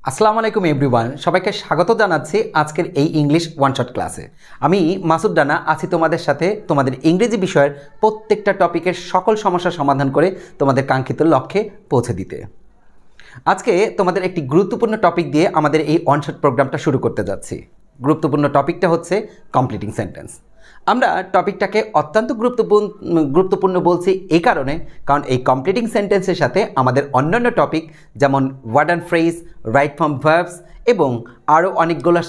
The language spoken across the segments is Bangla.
আসসালামু আলাইকুম এভরিওয়ান, সবাইকে স্বাগত জানাচ্ছি আজকের এই ইংলিশ ওয়ান শট ক্লাসে। আমি মাসুদ রানা আছি তোমাদের সাথে তোমাদের ইংরেজি বিষয়ের প্রত্যেকটা টপিকের সকল সমস্যার সমাধান করে তোমাদের কাঙ্ক্ষিত লক্ষ্যে পৌঁছে দিতে। আজকে তোমাদের একটি গুরুত্বপূর্ণ টপিক দিয়ে আমাদের এই ওয়ান শট প্রোগ্রামটা শুরু করতে যাচ্ছি। গুরুত্বপূর্ণ টপিকটা হচ্ছে কমপ্লিটিং সেন্টেন্স। আমরা টপিকটাকে অত্যন্ত গুরুত্বপূর্ণ বলছি এই কারণে, কারণ এই কমপ্লিটিং সেন্টেন্সের সাথে আমাদের অন্যান্য টপিক যেমন word and phrase, right form verbs এবং আরও অনেকগুলো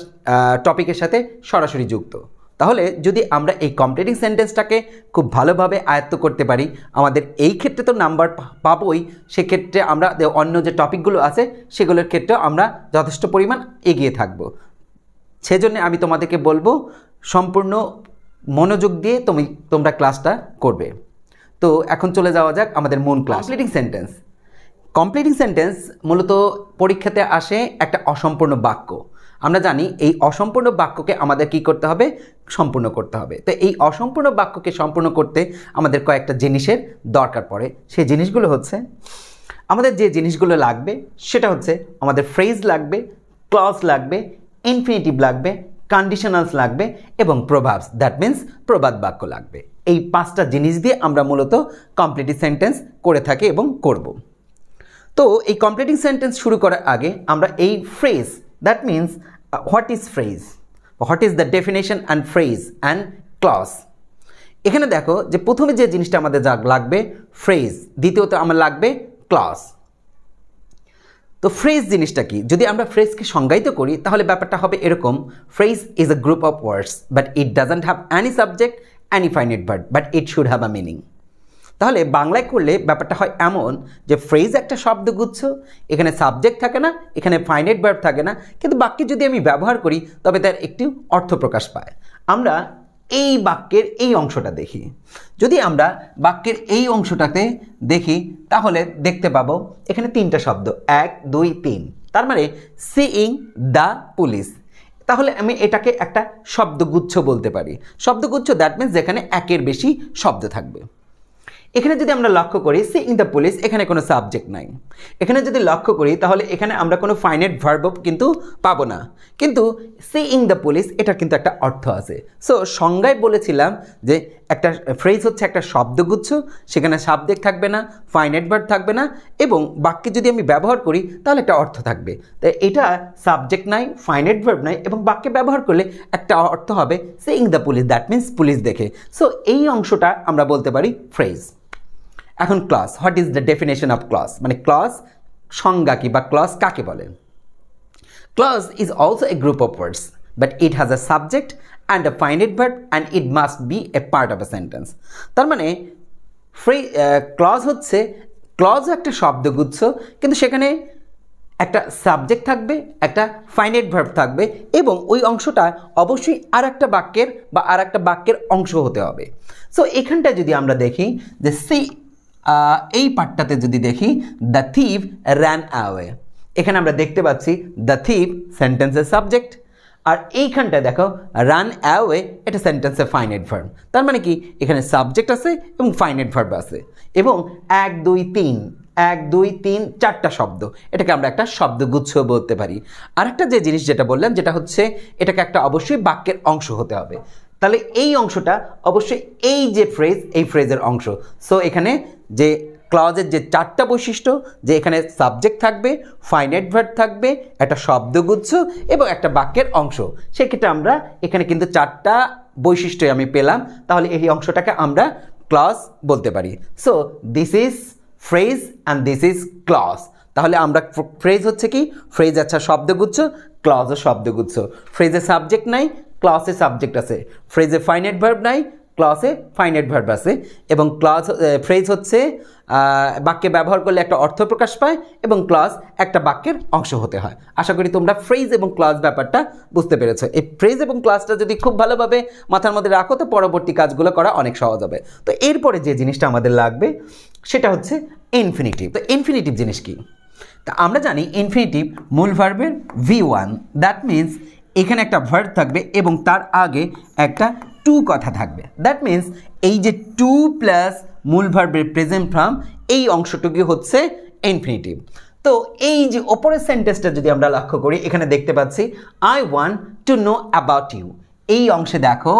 টপিকের সাথে সরাসরি যুক্ত। তাহলে যদি আমরা এই কমপ্লিটিং সেন্টেন্সটাকে খুব ভালোভাবে আয়ত্ত করতে পারি, আমাদের এই ক্ষেত্রে তো নাম্বার পাবোই, সেক্ষেত্রে আমরা অন্য যে টপিকগুলো আছে সেগুলোর ক্ষেত্রেও আমরা যথেষ্ট পরিমাণ এগিয়ে থাকব। সেজন্য আমি তোমাদেরকে বলবো সম্পূর্ণ মনোযোগ দিয়ে তোমরা ক্লাসটা করবে। তো এখন চলে যাওয়া যাক আমাদের মূল ক্লাস। কমপ্লিটিং সেন্টেন্স মূলত পরীক্ষাতে আসে একটা অসম্পূর্ণ বাক্য। আমরা জানি এই অসম্পূর্ণ বাক্যকে আমাদের কি করতে হবে? সম্পূর্ণ করতে হবে। তো এই অসম্পূর্ণ বাক্যকে সম্পূর্ণ করতে আমাদের কয়েকটা জিনিসের দরকার পড়ে। সেই জিনিসগুলো হচ্ছে, আমাদের যে জিনিসগুলো লাগবে সেটা হচ্ছে আমাদের ফ্রেজ লাগবে, ক্লজ লাগবে, ইনফিনিটিভ লাগবে, কন্ডিশনালস লাগবে এবং প্রভাবস, দ্যাট মিন্স প্রবাদ বাক্য লাগবে। এই পাঁচটা জিনিস দিয়ে আমরা মূলত কমপ্লিটিং সেন্টেন্স করে থাকি এবং করব। তো এই কমপ্লিটিং সেন্টেন্স শুরু করার আগে আমরা এই phrase, that means what is phrase, what is the definition and phrase and clause. এখানে দেখো যে প্রথমে যে জিনিসটা আমাদের যা লাগবে ফ্রেজ, দ্বিতীয়ত আমার লাগবে ক্লজ। তো ফ্রেজ জিনিসটা কি? যদি আমরা ফ্রেজকে সংজ্ঞায়িত করি তাহলে ব্যাপারটা হবে এরকম: phrase is a group of words but it doesn't have any subject, any finite verb, but it should have a meaning. তাহলে বাংলায় করলে ব্যাপারটা হয় এমন যে ফ্রেজ একটা শব্দগুচ্ছ, এখানে সাবজেক্ট থাকে না, এখানে ফাইনাইট ভার্ব থাকে না, কিন্তু বাক্যে যদি আমি ব্যবহার করি তবে তার একটি অর্থ প্রকাশ পায়। আমরা এই বাক্যের এই অংশটা দেখি। যদি আমরা বাক্যের এই অংশটাতে দেখি তাহলে দেখতে পাবো এখানে তিনটা শব্দ, 1 2 3। তার মানে সিইং দ্য পুলিশ। তাহলে আমি এটাকে একটা শব্দগুচ্ছ বলতে পারি। শব্দগুচ্ছ দ্যাট মিন্স যেখানে একের বেশি শব্দ থাকবে। এখানে যদি আমরা লক্ষ্য করি সিইং দ্য পুলিশ, এখানে কোনো সাবজেক্ট নাই। এখানে যদি লক্ষ্য করি তাহলে এখানে আমরা কোনো ফাইনাইট ভার্ব কিন্তু পাবো না, কিন্তু সিইং দ্য পুলিশ এটা কিন্তু একটা অর্থ আছে। সো সংজ্ঞায় বলেছিলাম যে একটা ফ্রেজ হচ্ছে একটা শব্দগুচ্ছ, সেখানে সাবজেক্ট থাকবে না, ফাইনাইট ভার্ব থাকবে না, এবং বাক্যে যদি আমি ব্যবহার করি তাহলে একটা অর্থ থাকবে। তাই এটা সাবজেক্ট নাই, ফাইনাইট ভার্ব নাই, এবং বাক্যে ব্যবহার করলে একটা অর্থ হবে seeing the police, that means police দেখে। সো এই অংশটা আমরা বলতে পারি ফ্রেজ। এখন clause, what is the definition of clause, মানে ক্লজ সংজ্ঞা কি বা ক্লজ কাকে বলে? Clause is also a group of words but it has a subject and a finite verb and it must be a part of a sentence. তার মানে ক্লজ হচ্ছে, ক্লজ একটা শব্দগুচ্ছ, কিন্তু সেখানে একটা সাবজেক্ট থাকবে, একটা ফাইনাইট ভার্ব থাকবে, এবং ওই অংশটা অবশ্যই আর একটা বাক্যের বা আর একটা বাক্যের অংশ হতে হবে। সো এখানটায় যদি আমরা দেখি যে এই পার্টটাতে যদি দেখি দ্য থিভ র্যান অ্যাওয়ে, এখানে আমরা দেখতে পাচ্ছি দ্য থিভ সেন্টেন্সের সাবজেক্ট, আর এইখানটায় দেখো রান অ্যাওয়ে এটা সেন্টেন্সের ফাইনাইট ভার্ব। তার মানে কি এখানে সাবজেক্ট আছে এবং ফাইনাইট ভার্ব আছে, এবং 1 2 3 1 2 3 4টা শব্দ, এটাকে আমরা একটা শব্দগুচ্ছ বলতে পারি। আরেকটা যে জিনিস যেটা বললাম যেটা হচ্ছে এটাকে একটা অবশ্যই বাক্যের অংশ হতে হবে। তাহলে এই অংশটা অবশ্যই এই যে ফ্রেজ, এই ফ্রেজের অংশ। সো এখানে যে ক্লজের যে 4টা বৈশিষ্ট্য, যে এখানে সাবজেক্ট থাকবে, ফাইনাইট ভার্ব থাকবে, একটা শব্দগুচ্ছ এবং একটা বাক্যের অংশ, সেক্ষেত্রে আমরা এখানে কিন্তু 4টা বৈশিষ্ট্যই আমি পেলাম। তাহলে এই অংশটাকে আমরা ক্লজ বলতে পারি। So this is phrase and this is clause. তাহলে আমরা ফ্রেজ হচ্ছে কি, ফ্রেজ আচ্ছা শব্দগুচ্ছ, ক্লজও শব্দগুচ্ছ। ফ্রেজে সাবজেক্ট নাই, ক্লজে সাবজেক্ট আছে। ফ্রেজে ফাইনাইট ভার্ব নাই, ক্লজে ফাইনাইট ভার্ব আছে। এবং ফ্রেজ হচ্ছে বাক্যে ব্যবহার করলে একটা অর্থ প্রকাশ পায়, এবং ক্লজ একটা বাক্যের অংশ হতে হয়। আশা করি তোমরা ফ্রেজ এবং ক্লজ ব্যাপারটা বুঝতে পেরেছো। এই ফ্রেজ এবং ক্লজটা যদি খুব ভালোভাবে মাথার মধ্যে রাখো তো পরবর্তী কাজগুলো করা অনেক সহজ হবে। তো এরপরে যে জিনিসটা আমাদের লাগবে সেটা হচ্ছে ইনফিনিটিভ। তো ইনফিনিটিভ জিনিস কি? তা আমরা জানি ইনফিনিটিভ মূল ভার্বের V1, দ্যাট মিন্স এখানে একটা ভার্ব থাকবে এবং তার আগে একটা টু কথা থাকবে। দ্যাট মিন্স এই যে টু প্লাস মূল ভার্বের প্রেজেন্ট ফর্ম, এই অংশটুকু হচ্ছে ইনফিনিটিভ। তো এই যে ওপরের সেন্টেন্সটা যদি আমরা লক্ষ্য করি, এখানে দেখতে পাচ্ছি I want to know about you. এই অংশে দেখো,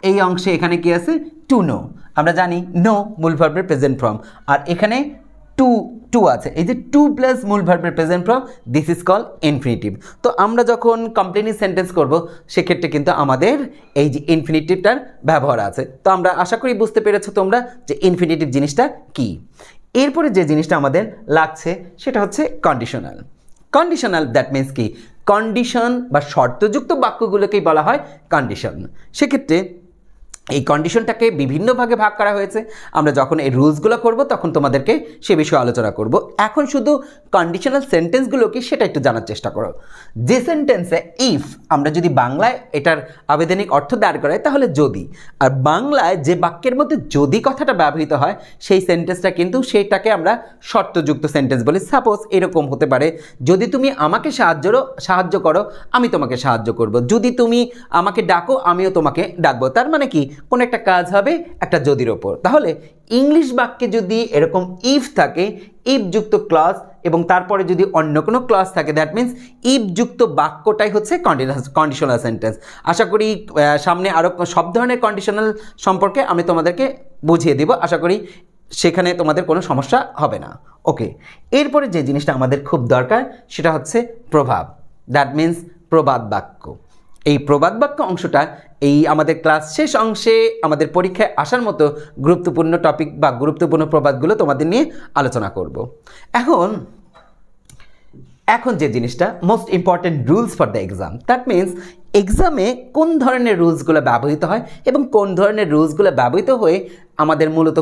এই অংশে এখানে কি আছে? To know. আমরা জানি নো মূল ভার্বের প্রেজেন্ট ফর্ম, আর এখানে টু আছে, এই যে টু প্লাস মূল ভার্বের present form, this is call infinitive. তো আমরা যখন কমপ্লেনিং সেন্টেন্স করব সেক্ষেত্রে কিন্তু আমাদের এই যে ইনফিনিটিভটার ব্যবহার আছে। তো আমরা আশা করি বুঝতে পেরেছো তোমরা যে ইনফিনিটিভ জিনিসটা কি। এরপরে যে জিনিসটা আমাদের লাগছে সেটা হচ্ছে কন্ডিশনাল। কন্ডিশনাল দ্যাট মিন্স কি? কন্ডিশন বা শর্তযুক্ত বাক্যগুলোকেই বলা হয় কন্ডিশন। সেক্ষেত্রে এই কন্ডিশনটাকে বিভিন্ন ভাগে ভাগ করা হয়েছে। আমরা যখন এই রুলসগুলো করব তখন তোমাদেরকে সে বিষয়ে আলোচনা করব। এখন শুধু কন্ডিশনাল সেন্টেন্সগুলো কি সেটা একটু জানার চেষ্টা করো। যে সেন্টেন্সে ইফ আমরা যদি বাংলায় এটার আবেদনিক অর্থ দাঁড় করাই তাহলে যদি, আর বাংলায় যে বাক্যের মধ্যে যদি কথাটা ব্যবহৃত হয় সেই সেন্টেন্সটা কিন্তু সেইটাকে আমরা শর্তযুক্ত সেন্টেন্স বলি। সাপোজ এরকম হতে পারে, যদি তুমি আমাকে সাহায্য করো আমি তোমাকে সাহায্য করব, যদি তুমি আমাকে ডাকো আমিও তোমাকে ডাকবো। তার মানে কি? কোন একটা কাজ হবে একটা যদির ওপর। তাহলে ইংলিশ বাক্যে যদি এরকম ইফ থাকে, ইফ যুক্ত ক্লজ এবং তারপরে যদি অন্য কোনো ক্লজ থাকে, দ্যাট মিন্স ইফ যুক্ত বাক্যটাই হচ্ছে কন্ডিশনাল সেন্টেন্স। আশা করি সামনে আরও সব ধরনের কন্ডিশনাল সম্পর্কে আমি তোমাদেরকে বুঝিয়ে দেব। আশা করি সেখানে তোমাদের কোনো সমস্যা হবে না। ওকে, এরপরে যে জিনিসটা আমাদের খুব দরকার সেটা হচ্ছে প্রভাব, দ্যাট মিন্স প্রবাদ বাক্য। এই প্রবাদ বাক্য অংশটা এই আমাদের ক্লাস শেষ অংশে আমাদের পরীক্ষায় আসার মতো গুরুত্বপূর্ণ টপিক বা গুরুত্বপূর্ণ প্রবাদগুলো তোমাদের নিয়ে আলোচনা করব। এখন যে জিনিসটা most important rules for the exam, that means এক্সামে কোন ধরনের রুলসগুলো ব্যবহৃত হয় এবং কোন ধরনের রুলসগুলো ব্যবহৃত হয়ে আমাদের মূলত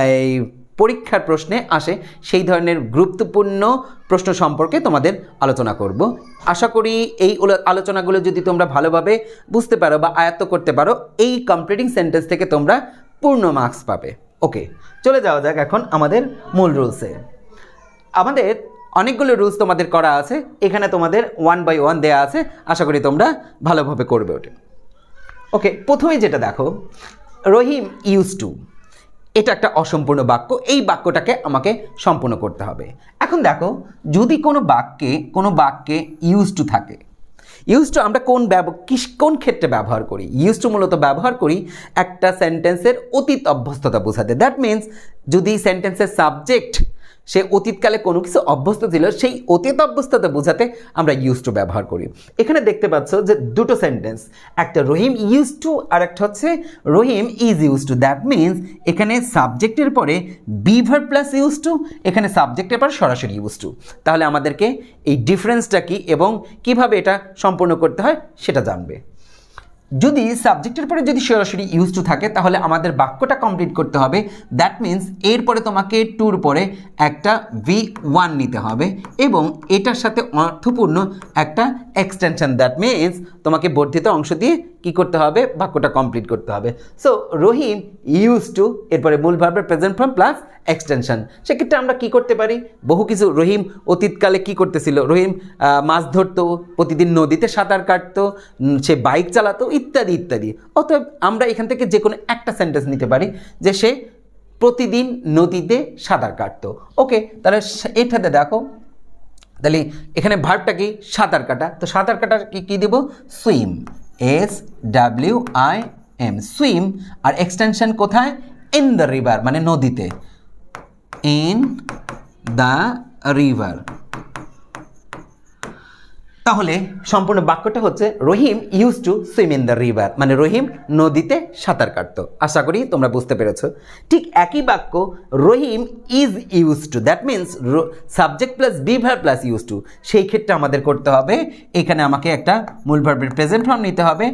এই পরীক্ষার প্রশ্নে আসে, সেই ধরনের গুরুত্বপূর্ণ প্রশ্ন সম্পর্কে তোমাদের আলোচনা করব। আশা করি এই আলোচনাগুলো যদি তোমরা ভালোভাবে বুঝতে পারো বা আয়ত্ত করতে পারো, এই কমপ্লিটিং সেন্টেন্স থেকে তোমরা পূর্ণ মার্কস পাবে। ওকে, চলে যাওয়া যাক এখন আমাদের মূল রুলসে। আমাদের অনেকগুলো রুলস তোমাদের করা আছে, এখানে তোমাদের 1 by 1 দেয়া আছে, আশা করি তোমরা ভালোভাবে করবে ওটা। ওকে, প্রথমে যেটা দেখো, রহিম ইউজ টু, এটা একটা অসম্পূর্ণ বাক্য, এই বাক্যটাকে আমাকে সম্পূর্ণ করতে হবে। এখন দেখো, যদি কোনো বাক্যে ইউজ টু থাকে, ইউজ টু আমরা কোন ক্ষেত্রে ব্যবহার করি? ইউজ টু মূলত ব্যবহার করি একটা সেন্টেন্সের অতীত অভ্যস্ততা বোঝাতে। দ্যাট মিন্স যদি সেন্টেন্সের সাবজেক্ট সে অতীতকালে কোনো কিছু অভ্যস্ত ছিল, সেই অতীত অভ্যস্ততা বোঝাতে আমরা ইউজ টু ব্যবহার করি। এখানে দেখতে পাচ্ছ যে দুটো সেন্টেন্স, একটা রহিম ইউজ টু আর একটা হচ্ছে Rahim is use to. That means এখানে সাবজেক্টের পরে B verb plus use to, এখানে সাবজেক্টের পর সরাসরি ইউজ টু। তাহলে আমাদেরকে এই ডিফারেন্সটা কি এবং কিভাবে এটা সম্পূর্ণ করতে হয় সেটা জানবে। যদি সাবজেক্টের পরে যদি সরাসরি ইউজ টু থাকে তাহলে আমাদের বাক্যটা কমপ্লিট করতে হবে। দ্যাট মিন্স এরপরে তোমাকে টুর পরে একটা V1 নিতে হবে এবং এটার সাথে অর্থপূর্ণ একটা এক্সটেনশন, দ্যাট মিন্স তোমাকে বর্ধিত অংশ দিয়ে কি করতে হবে? বাক্যটা কমপ্লিট করতে হবে। সো রহিম ইউজ টু, এরপরে মূল ভার্বের প্রেজেন্ট ফর্ম প্লাস এক্সটেনশন। সেক্ষেত্রে আমরা কি করতে পারি? বহু কিছু, রহিম অতীতকালে কি করতেছিল? রহিম মাছ ধরতো, প্রতিদিন নদীতে সাঁতার কাটতো, সে বাইক চালাতো, ইত্যাদি ইত্যাদি। অতএব আমরা এখান থেকে যে কোনো একটা সেন্টেন্স নিতে পারি যে সে প্রতিদিন নদীতে সাঁতার কাটতো। ওকে, তাহলে এটাতে দেখো, তাহলে এখানে ভার্বটা কি? সাঁতার কাটা। তো সাঁতার কাটা কি দেব? Swim, SWIM, swim. আর এক্সটেনশন কোথায়? ইন দ্য রিভার, মানে নদীতে, ইন দ্য রিভার। তাহলে সম্পূর্ণ বাক্যটা হচ্ছে Rahim use to swim in the river, মানে রহিম নদীতে সাঁতার কাটতো। আশা করি তোমরা বুঝতে পেরেছো। ঠিক একই বাক্য Rahim is use to, that means subject plus be verb plus use to. সেই ক্ষেত্রে আমাদের করতে হবে, এখানে আমাকে একটা মূল ভার্বের প্রেজেন্ট ফর্ম নিতে হবে,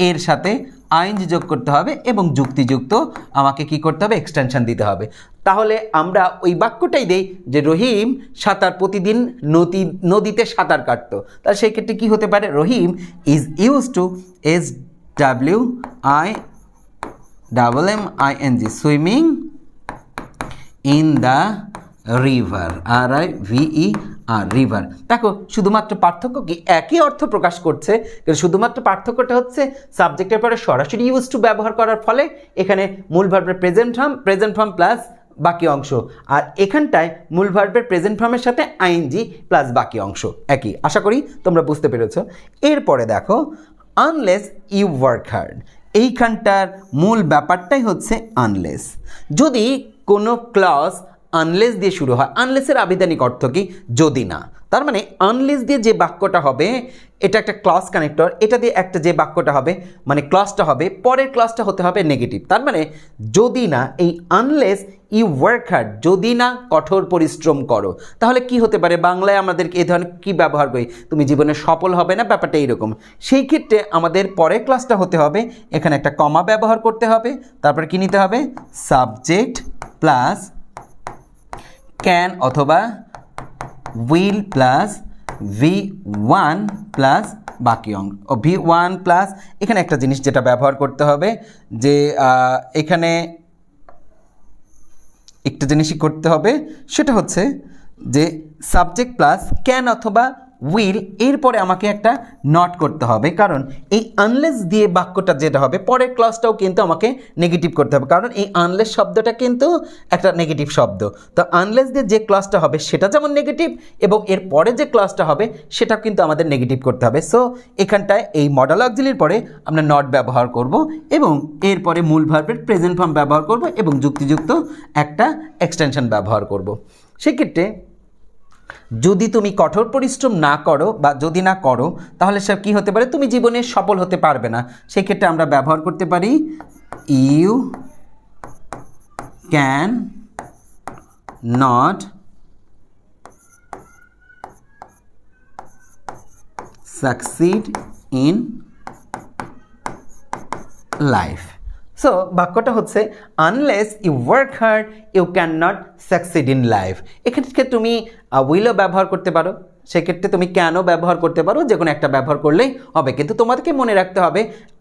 এর সাথে আইএনজি যোগ করতে হবে এবং যুক্তিযুক্ত আমাকে কি করতে হবে? এক্সটেনশন দিতে হবে। তাহলে আমরা ওই বাক্যটাই দেই যে রহিম প্রতিদিন নদীতে সাঁতার কাটতো। তাহলে সেই ক্ষেত্রে কী হতে পারে? Rahim is use to SWIMMING, swimming in the river, RIVER, river. দেখো শুধুমাত্র পার্থক্য কি? একই অর্থ প্রকাশ করছে, কিন্তু শুধুমাত্র পার্থক্যটা হচ্ছে সাবজেক্টের পরে সরাসরি ইউজ টু ব্যবহার করার ফলে এখানে মূল ভার্বের প্রেজেন্ট ফর্ম প্লাস বাকি অংশ, আর এখানটায় মূল ভার্বের প্রেজেন্ট ফর্মের সাথে আইএনজি প্লাস বাকি অংশ একই। আশা করি তোমরা বুঝতে পেরেছো। এরপরে দেখো আনলেস ইউ ওয়ার্ক হার্ড, এইখানটার মূল ব্যাপারটাই হচ্ছে আনলেস। যদি কোনো ক্লজ আনলেস দিয়ে শুরু হয়, আনলেসের আবিধানিক অর্থ কি? যদি না। তার মানে আনলেস দিয়ে যে বাক্যটা হবে এটা একটা ক্লজ কানেক্টর, এটা দিয়ে একটা যে বাক্যটা হবে মানে ক্লজটা হবে, পরের ক্লজটা হতে হবে নেগেটিভ। তার মানে যদি না, এই আনলেস ইউ ওয়ার্ক হার্ড, যদি না কঠোর পরিশ্রম করো, তাহলে কি হতে পারে? বাংলায় আমাদেরকে এই ধরনের কী ব্যবহার করি? তুমি জীবনে সফল হবে না, ব্যাপারটা এইরকম। সেই ক্ষেত্রে আমাদের পরের ক্লাসটা হতে হবে, এখানে একটা কমা ব্যবহার করতে হবে, তারপর কি নিতে হবে? সাবজেক্ট প্লাস ক্যান অথবা উইল প্লাস V1 প্লাস বাকি অংশ, V1 প্লাস এখানে একটা জিনিস যেটা ব্যবহার করতে হবে, যে এখানে একটা জিনিসই করতে হবে, সেটা হচ্ছে যে সাবজেক্ট প্লাস ক্যান অথবা উইল, এরপরে আমাকে একটা নট করতে হবে, কারণ এই আনলেস দিয়ে বাক্যটা যেটা হবে পরের ক্লাসটাও কিন্তু আমাকে নেগেটিভ করতে হবে, কারণ এই আনলেস শব্দটা কিন্তু একটা নেগেটিভ শব্দ। তো আনলেস দিয়ে যে ক্লাসটা হবে সেটা যেমন নেগেটিভ, এবং এর পরে যে ক্লাসটা হবে সেটা কিন্তু আমাদের নেগেটিভ করতে হবে। সো এখানটায় এই মডাল অক্সিলারি পরে আমরা নট ব্যবহার করব, এবং এরপরে মূল ভার্বের প্রেজেন্ট ফর্ম ব্যবহার করব, এবং যুক্তিযুক্ত একটা এক্সটেনশন ব্যবহার করব। সেক্ষেত্রে যদি তুমি কঠোর পরিশ্রম না করো বা যদি না করো, তাহলে সে কী হতে পারে? তুমি জীবনে সফল হতে পারবে না। সেক্ষেত্রে আমরা ব্যবহার করতে পারি you can not succeed in life. So বাক্যটা হচ্ছে unless you work hard you can not succeed in life. এক্ষেত্রে তুমি উইলও ব্যবহার করতে পারো, সেক্ষেত্রে তুমি ক্যানও ব্যবহার করতে পারো, যে কোনো একটা ব্যবহার করলেই হবে। কিন্তু তোমাদেরকে মনে রাখতে হবে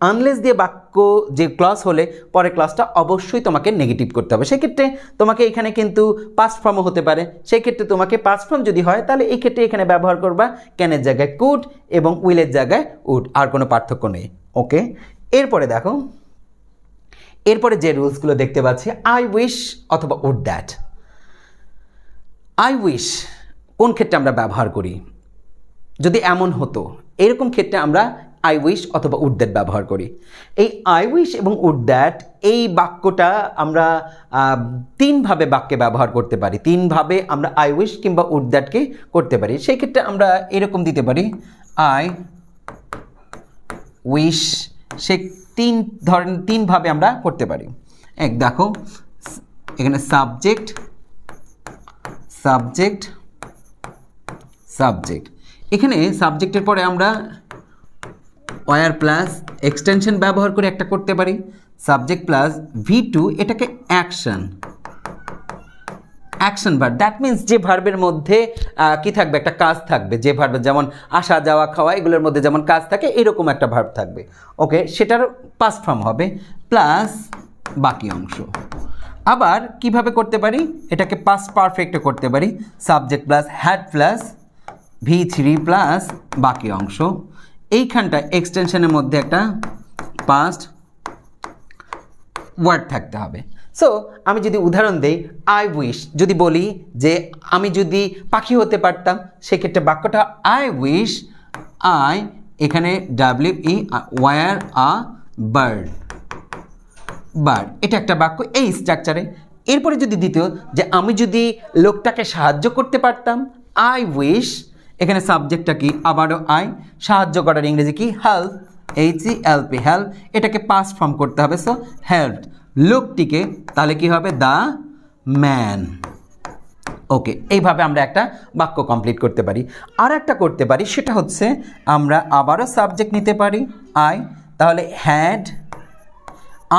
আনলেস দিয়ে বাক্য যে ক্লজ হলে পরে ক্লজটা অবশ্যই তোমাকে নেগেটিভ করতে হবে। সেক্ষেত্রে তোমাকে এখানে কিন্তু পাস্ট ফর্মও হতে পারে, সেক্ষেত্রে তোমাকে পাস্ট ফর্ম যদি হয় তাহলে এই ক্ষেত্রে এখানে ব্যবহার করবা ক্যানের জায়গায় কুড এবং উইলের জায়গায় উড, আর কোনো পার্থক্য নেই। ওকে, এরপরে দেখো, এরপরে যে রুলসগুলো দেখতে পাচ্ছি, আই উইশ অথবা উড দ্যাট। আই উইশ কোন ক্ষেত্রে আমরা ব্যবহার করি? যদি এমন হতো, এরকম ক্ষেত্রে আমরা আই উইশ অথবা উড দ্যাট ব্যবহার করি। এই আই উইশ এবং উড দ্যাট এই বাক্যটা আমরা তিনভাবে বাক্যে ব্যবহার করতে পারি, তিনভাবে আমরা আই উইশ কিংবা উড দ্যাটকে করতে পারি। সেই ক্ষেত্রে আমরা এরকম দিতে পারি আই উইশ, সে তিনভাবে আমরা করতে পারি। এক দেখো এখানে সাবজেক্ট সাবজেক্ট সাবজেক্ট, এখানে সাবজেক্টের পরে আমরা ওয়ার প্লাস এক্সটেনশন ব্যবহার করে একটা করতে পারি, সাবজেক্ট প্লাস V2, এটাকে action, action verb. That means যে ভার্বের মধ্যে কি থাকবে? একটা কাজ থাকবে। যে ভার্বের যেমন আসা যাওয়া খাওয়া এগুলোর মধ্যে যেমন কাজ থাকে, এরকম একটা ভার্ব থাকবে। ওকে, সেটার পাস্ট ফর্ম হবে প্লাস বাকি অংশ। আবার কিভাবে করতে পারি? এটাকে পাস্ট পারফেক্টে করতে পারি, subject plus had plus V3 plus বাকি অংশ। এইখানটা এক্সটেনশনের মধ্যে একটা পাস্ট ওয়ার্ড থাকতে হবে। সো আমি যদি উদাহরণ দেই, আই উইশ, যদি বলি যে আমি যদি পাখি হতে পারতাম, সেক্ষেত্রে বাক্যটা আই উইশ আই, এখানে WE were a bird, bird, এটা একটা বাক্য এই স্ট্রাকচারে। এরপরে যদি দ্বিতীয়, যে আমি যদি লোকটাকে সাহায্য করতে পারতাম, আই উইশ, এখানে সাবজেক্টটা কি? আবারও আই, সাহায্য করার ইংরেজি কি? হেল্প, HELP, হেল্প, এটাকে পাস্ট ফর্ম করতে হবে। সো হেল্প লোকটিকে, তাহলে কি হবে? The man. ওকে, এইভাবে আমরা একটা বাক্য কমপ্লিট করতে পারি। আর একটা করতে পারি, সেটা হচ্ছে আমরা আবারও সাবজেক্ট নিতে পারি আই, তাহলে হ্যাড,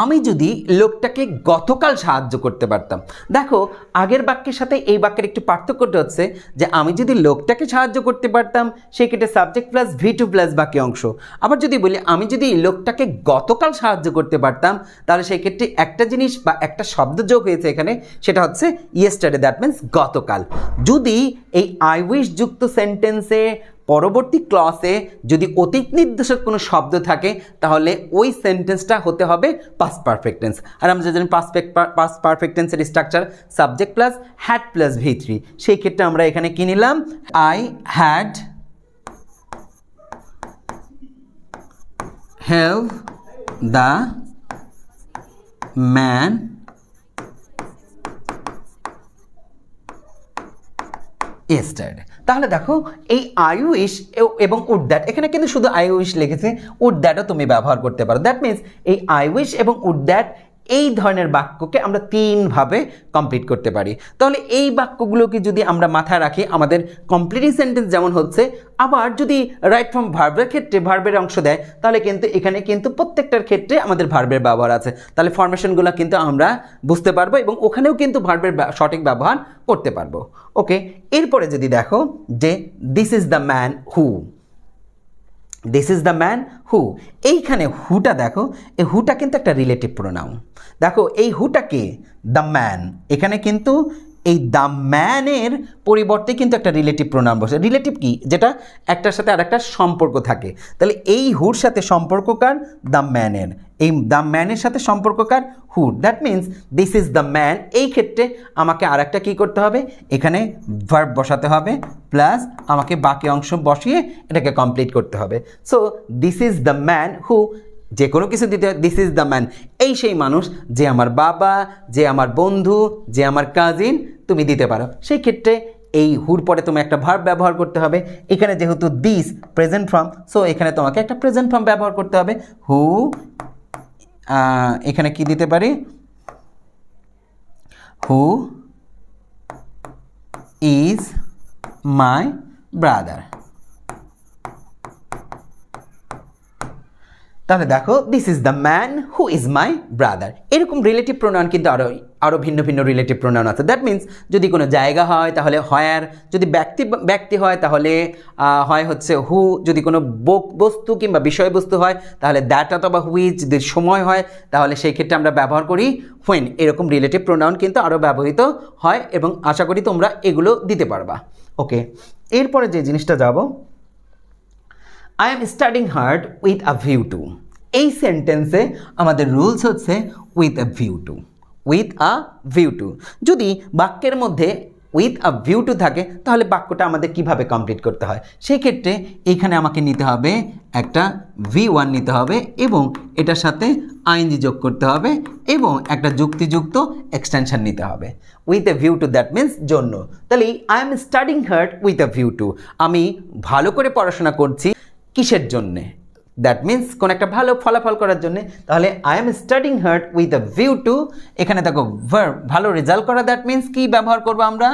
আমি যদি লোকটাকে গতকাল সাহায্য করতে পারতাম। দেখো আগের বাক্যের সাথে এই বাক্যের একটু পার্থক্যটা হচ্ছে যে আমি যদি লোকটাকে সাহায্য করতে পারতাম, সেই ক্ষেত্রে সাবজেক্ট প্লাস V2 প্লাস বাকি অংশ। আবার যদি বলি আমি যদি লোকটাকে গতকাল সাহায্য করতে পারতাম, তাহলে সেই ক্ষেত্রে একটা জিনিস বা একটা শব্দ যোগ হয়েছে এখানে, সেটা হচ্ছে ইয়েস্টারডে, দ্যাট মিনস গতকাল। যদি এই আই উইশ যুক্ত সেন্টেন্সে পরবর্তী ক্লসে যদি অতীত নির্দেশক কোনো শব্দ থাকে তাহলে ওই সেন্টেন্সটা হতে হবে পাস্ট পারফেক্ট টেন্স। আর আমরা জানি পাস্ট পারফেক্ট টেন্সের structure subject plus had plus V3। সেই ক্ষেত্রে আমরা এখানে কি নিলাম, I had help the man yesterday। তাহলে দেখো এই আই উইশ এবং উড দ্যাট, এখানে কিন্তু শুধু আই উইশ লিখেছে, উড দ্যাটও তুমি ব্যবহার করতে পারো। দ্যাট মিনস এই আই উইশ এবং উড দ্যাট এই ধরনের বাক্যকে আমরা তিনভাবে কমপ্লিট করতে পারি। তাহলে এই বাক্যগুলোকে যদি আমরা মাথায় রাখি আমাদের কমপ্লিটিং সেন্টেন্স যেমন হচ্ছে, আবার যদি রাইট ফ্রম ভার্বের ক্ষেত্রে ভার্বের অংশ দেয় তাহলে কিন্তু এখানে কিন্তু প্রত্যেকটার ক্ষেত্রে আমাদের ভার্বের ব্যবহার আছে। তাহলে ফরমেশনগুলো কিন্তু আমরা বুঝতে পারবো এবং ওখানেও কিন্তু ভার্বের সঠিক ব্যবহার করতে পারবো। ওকে, এরপরে যদি দেখো যে this is the man who, this is the man who, এইখানে হুটা দেখো, এই হুটা কিন্তু একটা রিলেটিভ প্রোনাউন। দেখো এই হুটাকে দ্য ম্যান, এখানে কিন্তু এই দ্য ম্যানের পরিবর্তে কিন্তু একটা রিলেটিভ প্রোনাউন বসে। রিলেটিভ কি, যেটা একটার সাথে আর একটা সম্পর্ক থাকে। তাহলে এই হুর সাথে সম্পর্ককার দ্য ম্যানের, এই দ্য ম্যানের সাথে সম্পর্ককার who. That means this is the man, এই ক্ষেত্রে আমাকে আর একটা কী করতে হবে, এখানে ভার্ব বসাতে হবে প্লাস আমাকে বাকি অংশ বসিয়ে এটাকে কমপ্লিট করতে হবে। So this is the man who, যে কোনো কিছু দিতে, দিস ইজ দ্য ম্যান এই সেই মানুষ, যে আমার বাবা, যে আমার বন্ধু, যে আমার কাজিন, তুমি দিতে পারো। সেই ক্ষেত্রে এই হুর পরে তুমি একটা ভার্ব ব্যবহার করতে হবে। এখানে যেহেতু দিস প্রেজেন্ট ফর্ম, সো এখানে তোমাকে একটা প্রেজেন্ট ফর্ম ব্যবহার করতে হবে। হু, এখানে কি দিতে পারি, হু ইজ মাই ব্রাদার। তাহলে দেখো this is the man who is my brother. এরকম রিলেটিভ প্রোনাউন কিন্তু আরও ভিন্ন ভিন্ন রিলেটিভ প্রোনাউন আছে। দ্যাট মিনস যদি কোনো জায়গা হয় তাহলে হয়ার, যদি ব্যক্তি হয় তাহলে হয় হচ্ছে হু, যদি কোনো বস্তু কিংবা বিষয়বস্তু হয় তাহলে দ্যাট অথবা হুইচ, যদি সময় হয় তাহলে সেই ক্ষেত্রে আমরা ব্যবহার করি হোয়েন। এরকম রিলেটিভ প্রোনাউন কিন্তু আরও ব্যবহৃত হয় এবং আশা করি তোমরা এগুলো দিতে পারবা। ওকে, এরপরে যে জিনিসটা যাব, I am studying hard with a view to। এই সেন্টেন্সে আমাদের রুলস হচ্ছে with a view two, with a view two. যদি বাক্যের মধ্যে উইথ আ ভিউ টু থাকে তাহলে বাক্যটা আমাদের কিভাবে কমপ্লিট করতে হয়, সেই ক্ষেত্রে এখানে আমাকে নিতে হবে একটা V1 নিতে হবে এবং এটার সাথে আইএনজি যোগ করতে হবে এবং একটা যুক্তিযুক্ত এক্সটেনশন নিতে হবে। With a view to that means জন্য। তাহলে I am studying hard with a view two, আমি ভালো করে পড়াশোনা করছি কিসের জন্যে, দ্যাট মিনস কোনো একটা ভালো ফলাফল করার জন্যে। তাহলে I am studying hard with a view two, এখানে দেখো ভার্ব ভালো রেজাল্ট করা, দ্যাট মিনস কি ব্যবহার করবো আমরা,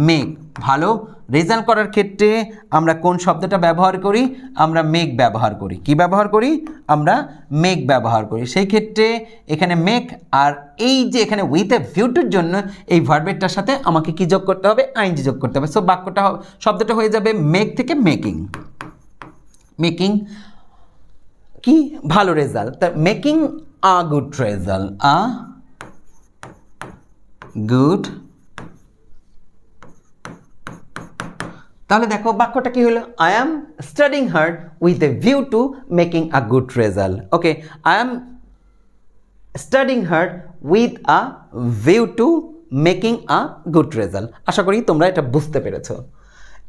মেক। ভালো রেজাল্ট করার ক্ষেত্রে আমরা কোন শব্দটা ব্যবহার করি, আমরা মেক ব্যবহার করি। কি ব্যবহার করি, আমরা মেক ব্যবহার করি। সেই ক্ষেত্রে এখানে মেক, আর এই যে এখানে উইথ এ ভিউ টুর জন্য এই ভার্বেরটার সাথে আমাকে কি যোগ করতে হবে, আইএনজি যোগ করতে হবে। সো বাক্যটা শব্দটা হয়ে যাবে মেক থেকে মেকিং। মেকিং কি, ভালো রেজাল্ট, তার making a good result, a good. তাহলে দেখো বাক্যটা কি হলো, I am studying hard with a view to making a good result. Okay, I am studying hard with a view to making a good result. আশা করি তোমরা এটা বুঝতে পেরেছো।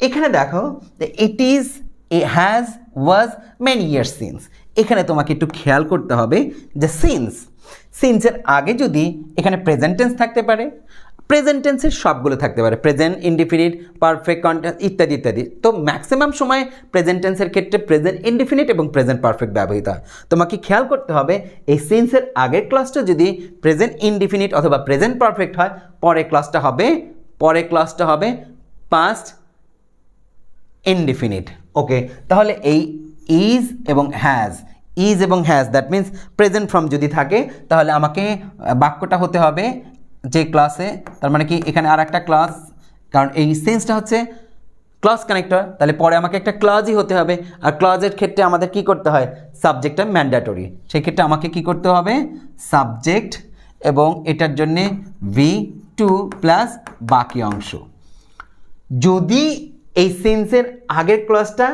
এখানে দেখো it is, has, was, many years since. এখানে তোমাকে একটু খেয়াল করতে হবে যে সিন্সের আগে যদি এখানে প্রেজেন্ট টেন্স থাকতে পারে, প্রেজেন্ট টেন্সের সবগুলো থাকতে পারে, প্রেজেন্ট ইনডিফিনিট, পারফেক্ট কন্টিনিউয়াস ইত্যাদি ইত্যাদি। তো ম্যাক্সিমাম সময় প্রেজেন্ট টেন্সের ক্ষেত্রে প্রেজেন্ট ইনডিফিনিট এবং প্রেজেন্ট পারফেক্ট ব্যবহৃত হয়। তোমাকে খেয়াল করতে হবে এই সিন্সের আগের ক্লাসটা যদি প্রেজেন্ট ইনডিফিনিট অথবা প্রেজেন্ট পারফেক্ট হয়, পরের ক্লাসটা হবে পাস্ট ইনডিফিনিট। ওকে, তাহলে এই ইজ এবং has that means present form যদি থাকে তাহলে আমাকে বাক্যটা হতে হবে যে ক্লাসে, তার মানে কি এখানে আর একটা ক্লাস, কারণ এই সেন্সটা হচ্ছে ক্লজ কানেক্টর, তাহলে পরে আমাকে একটা ক্লজই হতে হবে। আর ক্লজের ক্ষেত্রে আমাদের কি করতে হয়, সাবজেক্টটা ম্যান্ডেটরি। সেই ক্ষেত্রে আমাকে কি করতে হবে, সাবজেক্ট এবং এটার জন্যে V2 প্লাস বাকি অংশ। যদি এই সেন্সের আগের ক্লজটা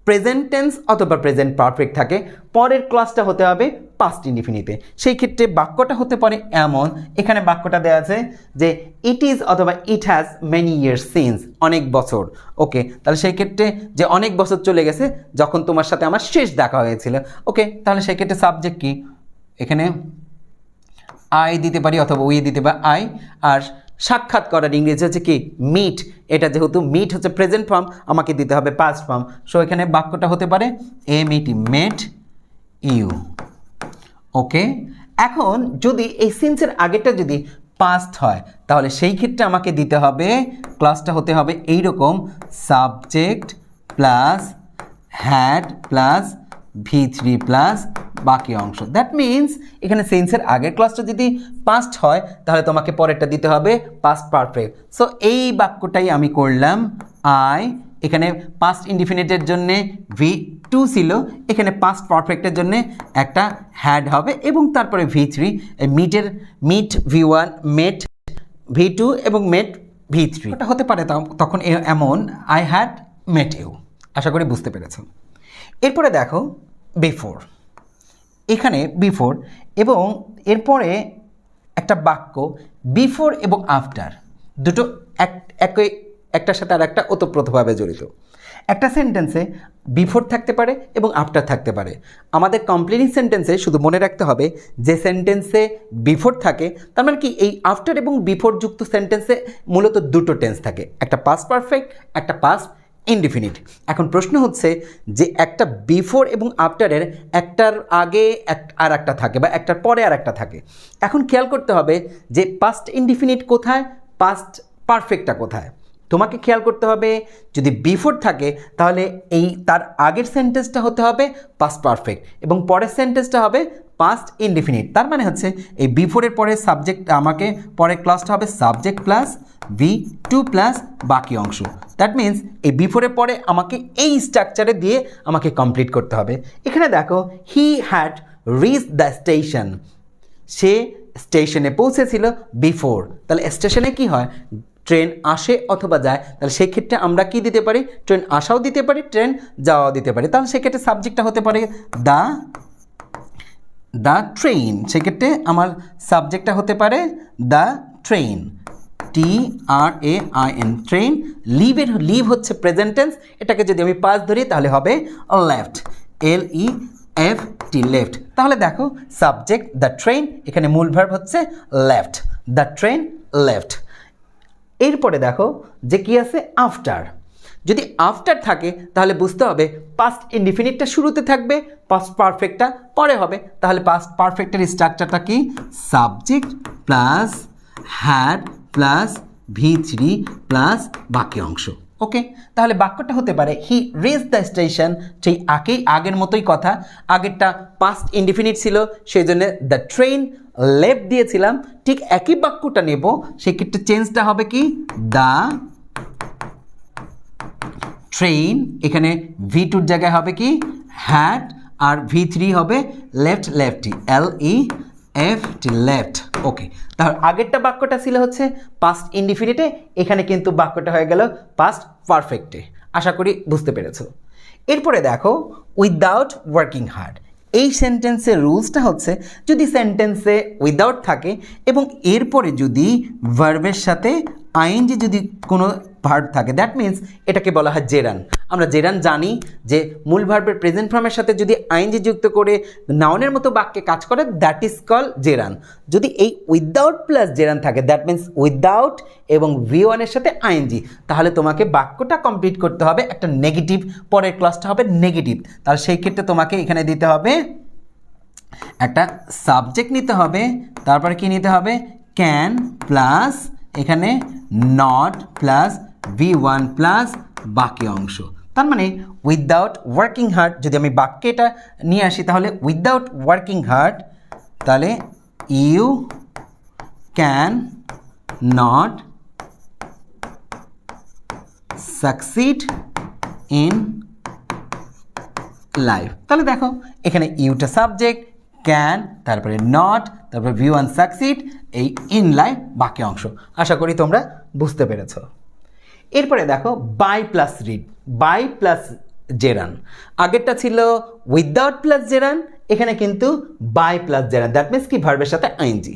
প্রেজেন্ট টেন্স অথবা প্রেজেন্ট পারফেক্ট থাকে, পরের ক্লাসটা হতে হবে পাস্ট ইনডিফিনিটে। সেই ক্ষেত্রে বাক্যটা হতে পারে এমন, এখানে বাক্যটা দেওয়া আছে যে ইট ইজ অথবা it has many years since, অনেক বছর। ওকে, তাহলে সেই ক্ষেত্রে যে অনেক বছর চলে গেছে যখন তোমার সাথে আমার শেষ দেখা হয়েছিল। ওকে, তাহলে সেই ক্ষেত্রে সাবজেক্ট কি, এখানে আই দিতে পারি অথবা উই দিতে পারি আই। আর সাক্ষাৎ করার ইংরেজি হচ্ছে কি মিট, এটা যেহেতু মিট হচ্ছে প্রেজেন্ট ফর্ম, আমাকে দিতে হবে পাস্ট ফর্ম। সো এখানে বাক্যটা হতে পারে মেট ইউ। ওকে, এখন যদি এই সিন্সের আগেরটা যদি পাস্ট হয় তাহলে সেই ক্ষেত্রে আমাকে দিতে হবে, ক্লাসটা হতে হবে এইরকম, subject plus had plus V3 plus বাকি অংশ। দ্যাট মিনস এখানে সেন্সের আগের ক্লাসটা যদি পাস্ট হয় তাহলে তোমাকে পরেরটা দিতে হবে পাস্ট পারফেক্ট। সো এই বাক্যটাই আমি করলাম। আই এখানে পাস্ট ইনডিফিনিটের জন্যে V2 ছিল, এখানে পাস্ট পারফেক্টের জন্যে একটা হ্যাড হবে এবং তারপরে V3, মিট V1, মেট V2 এবং মেট V3। এটা হতে পারে তখন এমন, আই হ্যাড মেট ইউ। আশা করি বুঝতে পেরেছ। এরপরে দেখো বিফোর, এখানে বিফোর এবং এরপরে একটা বাক্য বিফোর এবং আফটার, দুটো একটার সাথে আর একটা ওতপ্রোতভাবে জড়িত। একটা সেন্টেন্সে বিফোর থাকতে পারে এবং আফটার থাকতে পারে। আমাদের কমপ্লিটিং সেন্টেন্সে শুধু মনে রাখতে হবে যে সেন্টেন্সে বিফোর থাকে তার মানে কি এই আফটার এবং বিফোর যুক্ত সেন্টেন্সে মূলত দুটো টেন্স থাকে, একটা পাস্ট পারফেক্ট, একটা পাস্ট ইনডিফিনিট। এখন প্রশ্ন হচ্ছে যে একটা বিফোর এবং আফটারের একটার আগে আর একটা থাকে বা একটার পরে আর একটা থাকে। এখন খেয়াল করতে হবে যে পাস্ট ইনডিফিনিট কোথায়, পাস্ট পারফেক্টটা কোথায়। তোমাকে খেয়াল করতে হবে যদি বিফোর থাকে তাহলে এই তার আগের সেন্টেন্সটা হতে হবে পাস্ট পারফেক্ট এবং পরের সেন্টেন্সটা হবে পাস্ট ইনডিফিনিট। তার মানে হচ্ছে এই বিফোরের পরে সাবজেক্ট, আমাকে পরের ক্লাসটা হবে সাবজেক্ট প্লাস V2 প্লাস বাকি অংশ। দ্যাট মিন্স এই বিফোরের পরে আমাকে এই স্ট্রাকচারে দিয়ে আমাকে কমপ্লিট করতে হবে। এখানে দেখো he had reach the station, সে স্টেশনে পৌঁছেছিল বিফোর। তাহলে স্টেশনে কি হয়, ট্রেন আসে অথবা যায়, তাহলে সেক্ষেত্রে আমরা কি দিতে পারি, ট্রেন আসাও দিতে পারি, ট্রেন যাওয়াও দিতে পারি। তাহলে সেক্ষেত্রে সাবজেক্টটা হতে পারে দ্য ট্রেন, সেক্ষেত্রে আমার সাবজেক্টটা হতে পারে the train, TRAIN, train. Leave হচ্ছে প্রেজেন্ট টেন্স, এটাকে যদি আমি পাস্ট ধরি তাহলে হবে লেফট, LEFT, লেফট। তাহলে দেখো সাবজেক্ট দ্য ট্রেন, এখানে মূল ভার্ব হচ্ছে লেফট, দ্য ট্রেন লেফট। এরপরে দেখো যে কি আছে আফটার, যদি আফটার থাকে তাহলে বুঝতে হবে পাস্ট ইনডিফিনিটটা শুরুতে থাকবে, পাস্ট পারফেক্টটা পরে হবে। তাহলে পাস্ট পারফেক্টের স্ট্রাকচারটা কি, subject plus had plus V3 plus বাকি অংশ। ওকে, তাহলে বাক্যটা হতে পারে হি রিচ দ্য স্টেশন, সেই আগের মতোই কথা, আগেরটা পাস্ট ইনডিফিনিট ছিল সেই জন্য দ্য ট্রেন লেফট দিয়েছিলাম। ঠিক একই বাক্যটা নেব, সেক্ষেত্রে চেঞ্জটা হবে কি দ্য ট্রেন, এখানে V2 জায়গায় হবে কি হ্যাড আর V3 হবে লেফটি, LEFT, লেফট। ওকে, তাহলে আগেরটা বাক্যটা ছিল হচ্ছে পাস্ট ইনডিফিনিটে, এখানে কিন্তু বাক্যটা হয়ে গেল পাস্ট পারফেক্টে। আশা করি বুঝতে পেরেছো। এরপরে দেখো উইদাউট ওয়ার্কিং হার্ড, এই সেন্টেন্সের রুলসটা হচ্ছে যদি সেন্টেন্সে উইদাউট থাকে এবং এরপরে যদি ভার্বের সাথে আইএনজি যদি কোনো ভার্ব থাকে, দ্যাট মিন্স এটাকে বলা হয় জেরান। আমরা জেরান জানি যে মূল ভার্বের প্রেজেন্ট ফর্মের সাথে যদি আইএনজি যুক্ত করে নাউনের মতো বাক্যে কাজ করে, দ্যাট ইজ কল জেরান। যদি এই উইদাউট প্লাস জেরান থাকে, দ্যাট মিন্স উইদাউট এবং V1 এর সাথে আইএনজি, তাহলে তোমাকে বাক্যটা কমপ্লিট করতে হবে একটা নেগেটিভ, পরের ক্লাসটা হবে নেগেটিভ। তাহলে সেই ক্ষেত্রে তোমাকে এখানে দিতে হবে একটা সাবজেক্ট নিতে হবে, তারপরে কি নিতে হবে ক্যান প্লাস এখানে নট প্লাস V1 প্লাস বাকি অংশ। তার মানে উইদাউট ওয়ার্কিং হার্ড, যদি আমি বাক্যে এটা নিয়ে আসি তাহলে উইদাউট ওয়ার্কিং হার্ড, তাহলে you can not succeed in life. তাহলে দেখো এখানে ইউটা সাবজেক্ট, ক্যান, তারপরে নট, তারপরে V1 সাকসিড, এই ইন লাইফ বাকি অংশ। আশা করি তোমরা বুঝতে পেরেছ। এরপরে দেখো by plus read, by plus gerund. আগেরটা ছিল উইদাউট প্লাস জেরান, এখানে কিন্তু by plus gerund, that means কি ভার্বের সাথে আইএনজি।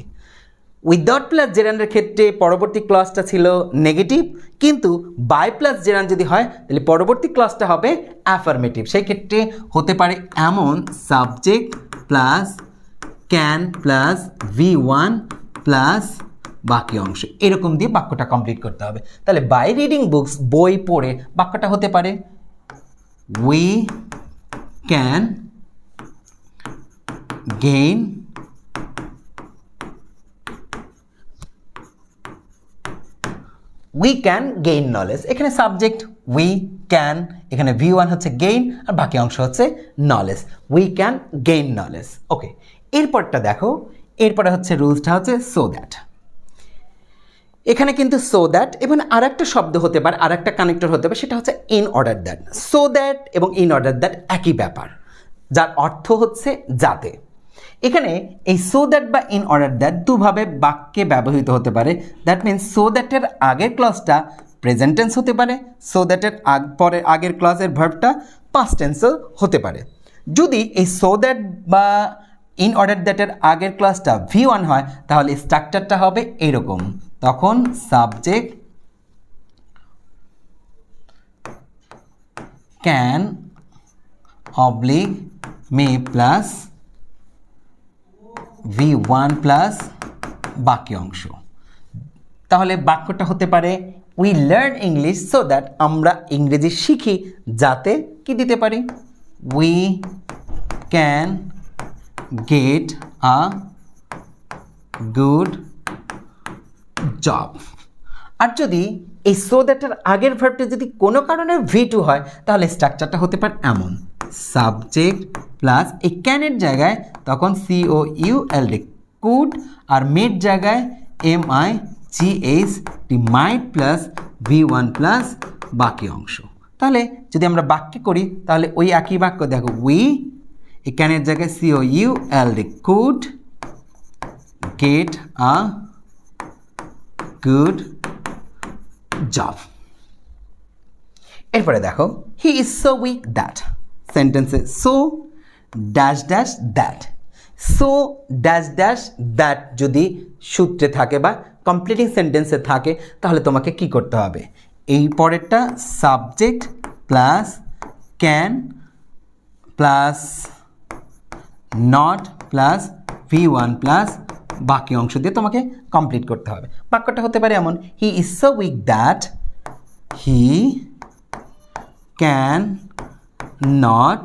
উইদাউট প্লাস জেরানের ক্ষেত্রে পরবর্তী ক্লজটা ছিল নেগেটিভ, কিন্তু বাই প্লাস জেরান যদি হয় তাহলে পরবর্তী ক্লজটা হবে অ্যাফার্মেটিভ। সেই ক্ষেত্রে হতে পারে এমন subject plus can plus V1 plus বাকি অংশ, এরকম দিয়ে বাক্যটা কমপ্লিট করতে হবে। তাহলে বাই রিডিং বুকস, বই পড়ে বাক্যটা হতে পারে we can gain we can gain knowledge. এখানে সাবজেক্ট উই ক্যান, এখানে V1 হচ্ছে গেইন আর বাকি অংশ হচ্ছে knowledge, we can gain knowledge. Okay, এরপরটা দেখো, এরপরে হচ্ছে রুলসটা হচ্ছে সো দ্যাট। এখানে কিন্তু সো দ্যাট এবং আর একটা শব্দ হতে পারে, আর একটা কানেক্টর হতে পারে, সেটা হচ্ছে in order that. So that এবং ইন অর্ডার দ্যাট একই ব্যাপার, যার অর্থ হচ্ছে যাতে। এখানে এই সো দ্যাট বা ইন অর্ডার দ্যাট দুভাবে বাক্যে ব্যবহৃত হতে পারে। দ্যাট মিনস সো দ্যাটের আগের ক্লজটা প্রেজেন্ট টেন্স হতে পারে, সো দ্যাটের পরের আগের ক্লজের ভার্বটা পাস্ট টেন্সও হতে পারে। যদি এই সো দ্যাট বা ইন অর্ডার দ্যাটের আগের ক্লজটা V1 হয় তাহলে স্ট্রাকচারটা হবে এরকম, তখন subject can oblique may plus V1 plus বাকি অংশ। তাহলে বাক্যটা হতে পারে we learn English so that, আমরা ইংরেজি শিখি যাতে কি দিতে পারি, we can get a good job. আর যদি এই সো দ্যাটের আগের ভার্বটা যদি কোনো কারণে V2 হয় তাহলে স্ট্রাকচারটা হতে পারে এমন, সাবজেক্ট প্লাস এই ক্যানের জায়গায় তখন COULD কুড, আর মেড জায়গায় MIGHT মাইট প্লাস V1 প্লাস বাকি অংশ। তাহলে যদি আমরা বাক্যে করি তাহলে ওই একই বাক্য দেখো, উই এই ক্যানের জায়গায় COULD could get a good job. এরপরে দেখো, he is so weak that. সেন্টেন্সে so dash dash that, so dash dash that যদি সূত্রে থাকে বা কমপ্লিটিং সেন্টেন্সে থাকে তাহলে তোমাকে কি করতে হবে, এই পরেরটা subject plus can plus not plus V1 plus বাকি অংশ দিয়ে তোমাকে কমপ্লিট করতে হবে। বাক্যটা হতে পারে এমন, he is so weak that he can not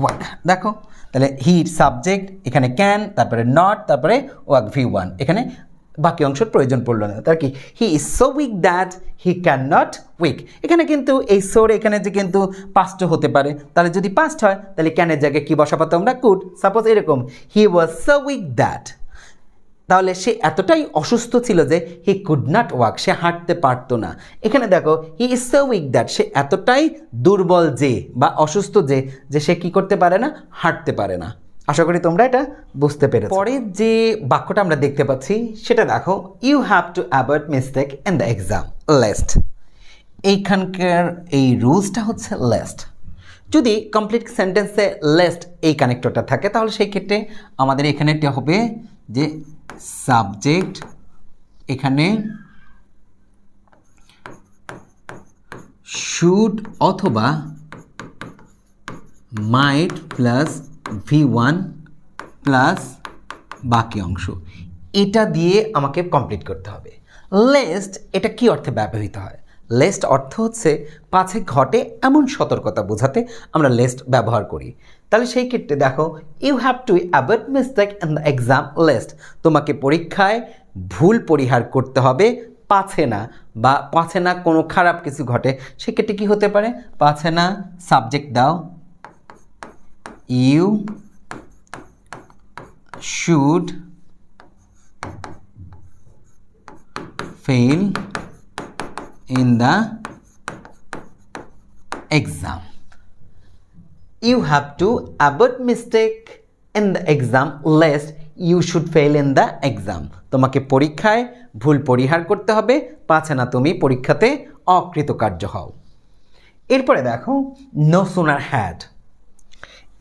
work. দেখো তাহলে হি সাবজেক্ট, এখানে ক্যান, তারপরে নট, তারপরে ওয়ার্ক V1, এখানে বাকি অংশের প্রয়োজন পড়লো না। তার কি, he is so weak that he can not weak. এখানে কিন্তু এই সোর এখানে যে কিন্তু পাস্ট হতে পারে, তাহলে যদি পাস্ট হয় তাহলে ক্যানের জায়গায় কি বসাবো তোমরা, কুড। সাপোজ এরকম, he was so weak that, তাহলে সে এতটাই অসুস্থ ছিল যে হি কুড নট ওয়াক, সে হাঁটতে পারতো না। এখানে দেখো he is so weak that, সে এতটাই দুর্বল যে বা অসুস্থ যে সে কি করতে পারে না, হাঁটতে পারে না। আশা করি তোমরা এটা বুঝতে পেরেছো। পরের যে বাক্যটা আমরা দেখতে পাচ্ছি সেটা দেখো, you have to avoid mistake in the exam lest. এইখানকার এই রুলসটা হচ্ছে লেস্ট। যদি কমপ্লিট সেন্টেন্সে লেস্ট এই কানেক্টরটা থাকে তাহলে সেই ক্ষেত্রে আমাদের এখানে এটা হবে যে সাবজেক্ট, এখানে শুড অথবা মাইট প্লাস V1 প্লাস বাকি অংশ, এটা দিয়ে আমাকে কমপ্লিট করতে হবে। লেস্ট এটা কি অর্থে ব্যবহৃত হয়, লেস্ট অর্থ হচ্ছে পাছে ঘটে এমন সতর্কতা বোঝাতে আমরা লেস্ট ব্যবহার করি। তাহলে সেই ক্ষেত্রে দেখো, you have to avoid mistake in the exam lest, তোমাকে পরীক্ষায় ভুল পরিহার করতে হবে পাছে না, বা পাছে না কোনো খারাপ কিছু ঘটে, সেক্ষেত্রে কী হতে পারে, পাছে না সাবজেক্ট দাও, you should fail in the exam. You have to avoid mistake in the exam lest you should fail in the exam. তোমাকে পরীক্ষায় ভুল পরিহার করতে হবে পাছে না তুমি পরীক্ষাতে অকৃতকার্য হও। এরপরে দেখো নো সুনার হ্যাড,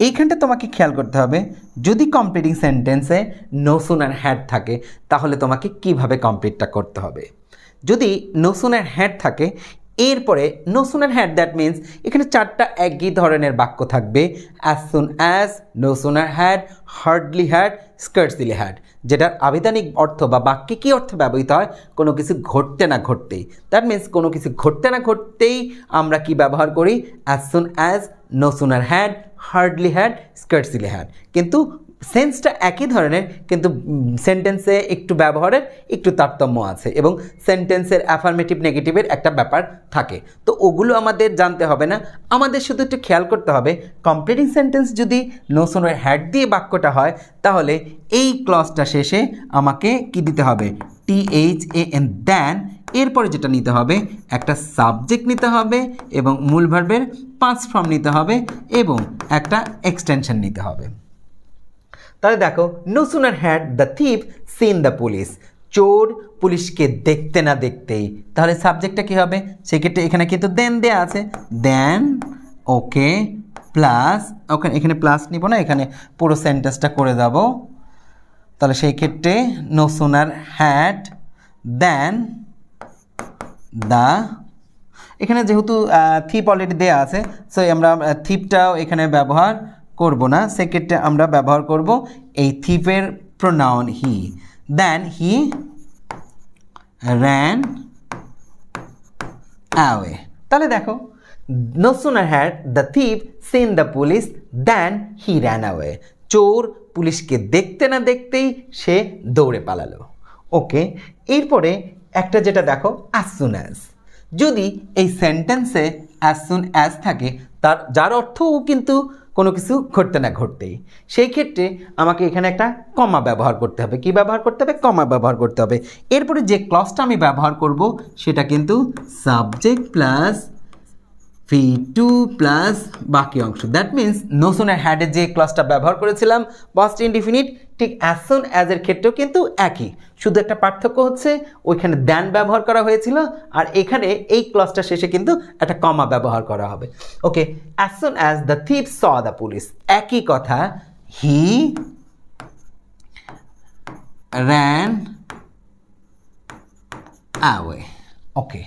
এইখানটা তোমাকে খেয়াল করতে হবে যদি কমপ্লিটিং সেন্টেন্সে নো সুনার হ্যাড থাকে তাহলে তোমাকে কিভাবে কমপ্লিটটা করতে হবে। যদি নো সুনার হ্যাড থাকে এরপরে no sooner had that means এখানে চারটা একই ধরনের বাক্য থাকবে, as soon as, no sooner had, hardly had, scarcely had, যেটার আবিধানিক অর্থ বা বাক্যে কী অর্থে ব্যবহৃত হয়, কোনো কিছু ঘটতে না ঘটতেই। দ্যাট মিন্স কোনো কিছু ঘটতে না ঘটতেই আমরা কি ব্যবহার করি, as soon as, no sooner had, hardly had, scarcely had. কিন্তু সেন্সটা একই ধরনের, কিন্তু সেন্টেন্সে একটু ব্যবহারের একটু তারতম্য আছে এবং সেন্টেন্সের অ্যাফার্মেটিভ নেগেটিভের একটা ব্যাপার থাকে। তো ওগুলো আমাদের জানতে হবে না, আমাদের শুধু একটু খেয়াল করতে হবে কমপ্লিটিং সেন্টেন্স যদি নো সুনার হ্যাড দিয়ে বাক্যটা হয় তাহলে এই ক্লজটা শেষে আমাকে কি দিতে হবে, THAN, দেন এরপরে যেটা নিতে হবে একটা সাবজেক্ট নিতে হবে এবং মূল ভার্বের পাস্ট ফর্ম নিতে হবে এবং একটা এক্সটেনশন নিতে হবে। তাহলে দেখো no sooner had the thief seen the police, চোর পুলিশকে দেখতে না দেখতেই, তাহলে সাবজেক্টটা কী হবে, সেক্ষেত্রে এখানে কিন্তু দেন দেয়া আছে, দেন ওকে প্লাস, ওখানে এখানে প্লাস নিব না, এখানে পুরো সেন্টেন্সটা করে যাব। তাহলে সেই ক্ষেত্রে no sooner had then the, এখানে যেহেতু থিপ অলরেডি দেয়া আছে সো আমরা থিপটাও এখানে ব্যবহার করব না, সেক্ষেত্রে আমরা ব্যবহার করব এই থিপের pronoun he, then he ran away. তাহলে দেখো no sooner had the thief seen the police then he ran away, চোর পুলিশকে দেখতে না দেখতেই সে দৌড়ে পালালো। ওকে, এরপরে একটা যেটা দেখো অ্যাজ সুন অ্যাজ, যদি এই সেন্টেন্সে অ্যাজ সুন অ্যাজ থাকে তার যার অর্থও কিন্তু কোনো কিছু ঘটতে না ঘটতেই, সেই ক্ষেত্রে আমাকে এখানে একটা কমা ব্যবহার করতে হবে। কি ব্যবহার করতে হবে, কমা ব্যবহার করতে হবে। এরপরে যে ক্লজটা আমি ব্যবহার করব সেটা কিন্তু সাবজেক্ট প্লাস V2 প্লাস বাকি অংশ, দ্যাট মিন্স নো সুনার হ্যাডের যে ক্লজটা ব্যবহার করেছিলাম পাস্ট ইনডিফিনিট, ঠিক অ্যাজ সুন অ্যাজের ক্ষেত্রেও কিন্তু একই, শুধু একটা পার্থক্য হচ্ছে ওইখানে দ্যান ব্যবহার করা হয়েছিল আর এখানে এই ক্লজটা শেষে কিন্তু একটা কমা ব্যবহার করা হবে। Okay, as soon as the thief saw the police, একই কথা, হি র্যান অ্যাওয়ে। ওকে,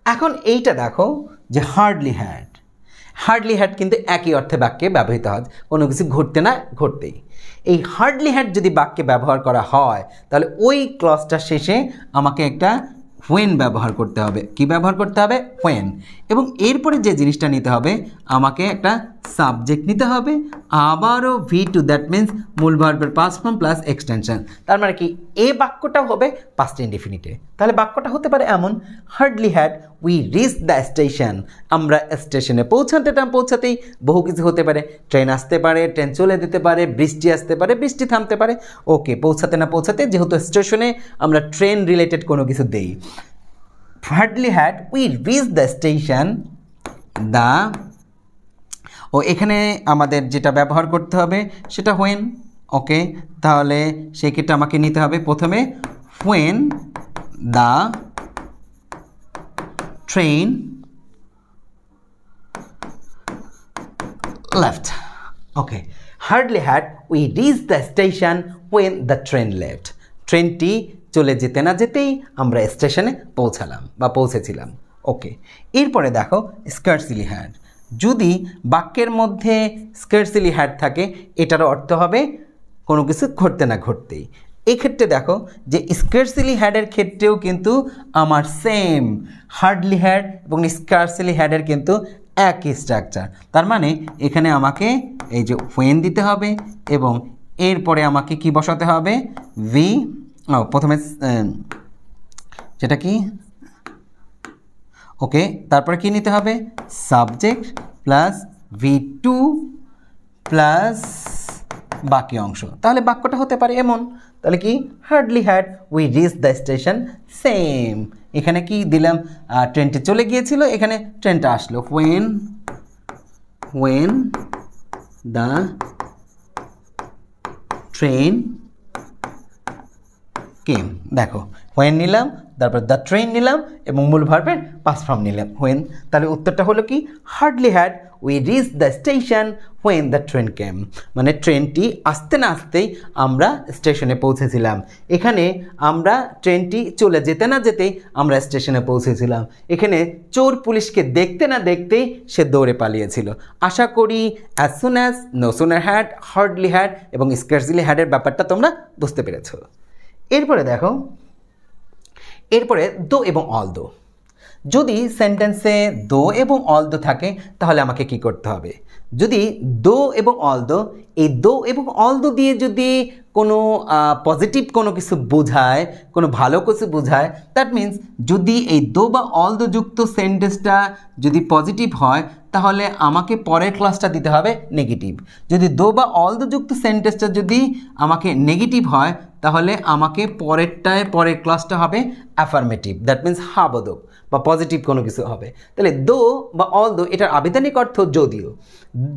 এখন এইটা দেখো যে হার্ডলি হ্যাড, হার্ডলি হ্যাড কিন্তু একই অর্থে বাক্যে ব্যবহৃত হয়, কোনো কিছু ঘটতে না ঘটতেই। এই হার্ডলি হ্যাড যদি বাক্যে ব্যবহার করা হয় তাহলে ওই ক্লজটা শেষে আমাকে একটা হোয়েন ব্যবহার করতে হবে। কি ব্যবহার করতে হবে, হোয়েন। এবং এরপরে যে জিনিসটা নিতে হবে আমাকে একটা সাবজেক্ট নিতে হবে, আবারও V2, দ্যাট মিন্স মূল ভার্বের পাস্ট ফর্ম প্লাস এক্সটেনশন। তার মানে কি এই বাক্যটা হবে পাস্ট ইনডিফিনিটে। তাহলে বাক্যটা হতে পারে এমন, hardly had we reach the station, আমরা স্টেশনে পৌঁছাতেই বহু কিছু হতে পারে, ট্রেন আসতে পারে, ট্রেন চলে যেতে পারে, বৃষ্টি আসতে পারে, বৃষ্টি থামতে পারে। ওকে, পৌঁছাতে না পৌঁছাতে যেহেতু স্টেশনে আমরা ট্রেন রিলেটেড কোনো কিছু দেই, hardly had we reach the station the, ও এখানে আমাদের যেটা ব্যবহার করতে হবে সেটা হোয়েন। ওকে, তাহলে সেক্ষেত্রে আমাকে নিতে হবে প্রথমে when the train left. Okay, hardly had we reach the station when the train left, ট্রেনটি চলে যেতে না যেতেই আমরা স্টেশনে পৌঁছালাম বা পৌঁছেছিলাম। ওকে, এরপরে দেখো স্কার্টসলি হ্যাড, যদি বাক্যের মধ্যে স্কার্টসলি হ্যাড থাকে এটারও অর্থ হবে কোনো কিছু ঘটতে না ঘটতেই। এক্ষেত্রে দেখো যে স্কার্টসলি হ্যাডের ক্ষেত্রেও কিন্তু আমার সেম হার্ডলি হ্যাড এবং স্কার্টসলি হ্যাডের কিন্তু একই স্ট্রাকচার। তার মানে এখানে আমাকে এই যে হোয়েন দিতে হবে এবং এরপরে আমাকে কি বসাতে হবে, প্রথমে যেটা কি, ওকে, তারপরে কি নিতে হবে, সাবজেক্ট প্লাস V2 প্লাস বাকি অংশ। তাহলে বাক্যটা হতে পারে এমন, তাহলে কি hardly had we reach the station, same এখানে কি দিলাম, ট্রেনটি চলে গিয়েছিল, এখানে ট্রেনটা আসলো, when the ট্রেন কেম। দেখো হোয়েন নিলাম, তারপর দ্য ট্রেন নিলাম এবং মূল ভার্বের পাস্ট ফর্ম নিলাম হোয়েন। তাহলে উত্তরটা হলো কি hardly had we reach the station when the train came, মানে ট্রেনটি আসতে না আসতেই আমরা স্টেশনে পৌঁছেছিলাম। এখানে আমরা ট্রেনটি চলে যেতে না যেতেই আমরা স্টেশনে পৌঁছেছিলাম। এখানে চোর পুলিশকে দেখতে না দেখতেই সে দৌড়ে পালিয়েছিল। আশা করি as soon as, no sooner had, hardly had এবং স্কার্সলি হ্যাডের ব্যাপারটা তোমরা বুঝতে পেরেছো। এরপরে দেখো, এরপরে দো এবং অল দো। যদি সেন্টেন্সে দো এবং অল দো থাকে তাহলে আমাকে কি করতে হবে? যদি দো এবং অল দো, এই দো এবং অল দো দিয়ে যদি কোনো পজিটিভ কোনো কিছু বোঝায়, কোনো ভালো কিছু বোঝায়, দ্যাট মিন্স যদি এই দো বা অল দো যুক্ত সেন্টেন্সটা যদি পজিটিভ হয় তাহলে আমাকে পরের ক্লাসটা দিতে হবে নেগেটিভ। যদি দো বা অল দো যুক্ত সেন্টেন্সটা যদি আমাকে নেগেটিভ হয় তাহলে আমাকে পরের ক্লাসটা হবে অ্যাফার্মেটিভ, দ্যাট মিন্স হাবোধক বা পজিটিভ কোনো কিছু হবে। তাহলে দো বা অল দো এটার আবেদনিক অর্থ যদিও,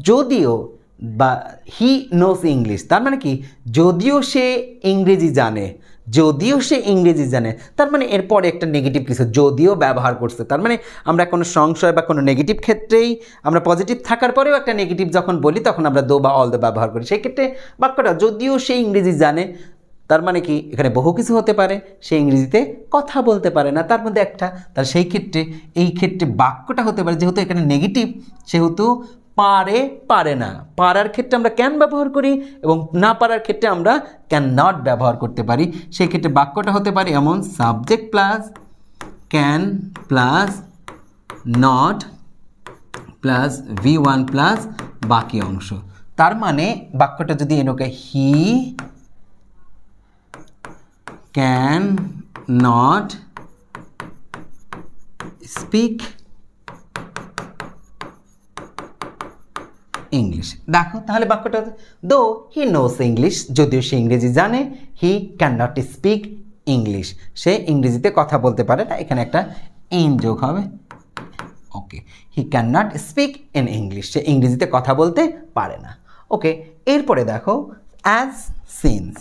যদিও বা হি নোস ইংলিশ, তার মানে কি যদিও সে ইংরেজি জানে, যদিও সে ইংরেজি জানে, তার মানে এরপরে একটা নেগেটিভ কিছু যদিও ব্যবহার করছে। তার মানে আমরা কোনো সংশয় বা কোনো নেগেটিভ ক্ষেত্রেই আমরা পজিটিভ থাকার পরেও একটা নেগেটিভ যখন বলি তখন আমরা দো বা অল দো ব্যবহার করি। সেই ক্ষেত্রে বাক্যটা যদিও সে ইংরেজি জানে, তার মানে কি এখানে বহু কিছু হতে পারে, সে ইংরেজিতে কথা বলতে পারে না, তার মধ্যে একটা। তার সেই ক্ষেত্রে এই ক্ষেত্রে বাক্যটা হতে পারে, যেহেতু এখানে নেগেটিভ সেহেতু পারে, পারে না। পারার ক্ষেত্রে আমরা ক্যান ব্যবহার করি এবং না পারার ক্ষেত্রে আমরা ক্যান নট ব্যবহার করতে পারি। সেই ক্ষেত্রে বাক্যটা হতে পারে এমন subject plus can plus not plus V1 plus বাকি অংশ। তার মানে বাক্যটা যদি এনোকে he can not speak English, দেখো তাহলে বাক্যটা দো হি নোস ইংলিশ, যদিও সে ইংরেজি জানে, he can not speak English, সে ইংরেজিতে কথা বলতে পারে না, এখানে একটা ইন যোগ হবে। Okay, he can not speak in English, সে ইংরেজিতে কথা বলতে পারে না। ওকে, এরপরে দেখো অ্যাজ সিন্স।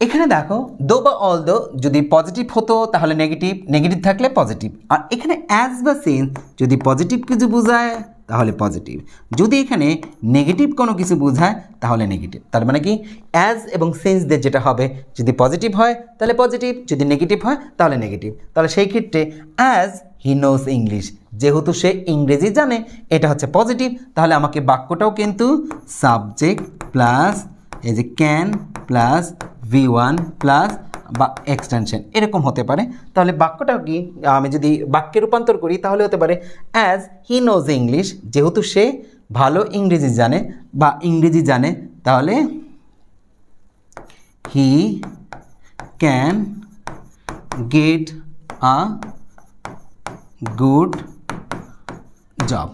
এখানে দেখো দো বা অল দো যদি পজিটিভ হতো তাহলে নেগেটিভ, নেগেটিভ থাকলে পজিটিভ। আর এখানে অ্যাজ বা সিন্স যদি পজিটিভ কিছু বোঝায় তাহলে পজিটিভ, যদি এখানে নেগেটিভ কোনো কিছু বোঝায় তাহলে নেগেটিভ। তার মানে কি অ্যাজ এবং সিন্সদের যেটা হবে, যদি পজিটিভ হয় তাহলে পজিটিভ, যদি নেগেটিভ হয় তাহলে নেগেটিভ। তাহলে সেই ক্ষেত্রে অ্যাজ হি নোস ইংলিশ, যেহেতু সে ইংরেজি জানে, এটা হচ্ছে পজিটিভ। তাহলে আমাকে বাক্যটাও কিন্তু সাবজেক্ট প্লাস এই যে ক্যান প্লাস V1 প্লাস বা এক্সটেনশন এরকম হতে পারে। তাহলে বাক্যটা কি আমি যদি বাক্যে রূপান্তর করি তাহলে হতে পারে অ্যাজ হি নোজ ইংলিশ, যেহেতু সে ভালো ইংরেজি জানে বা ইংরেজি জানে, তাহলে he can get a good job.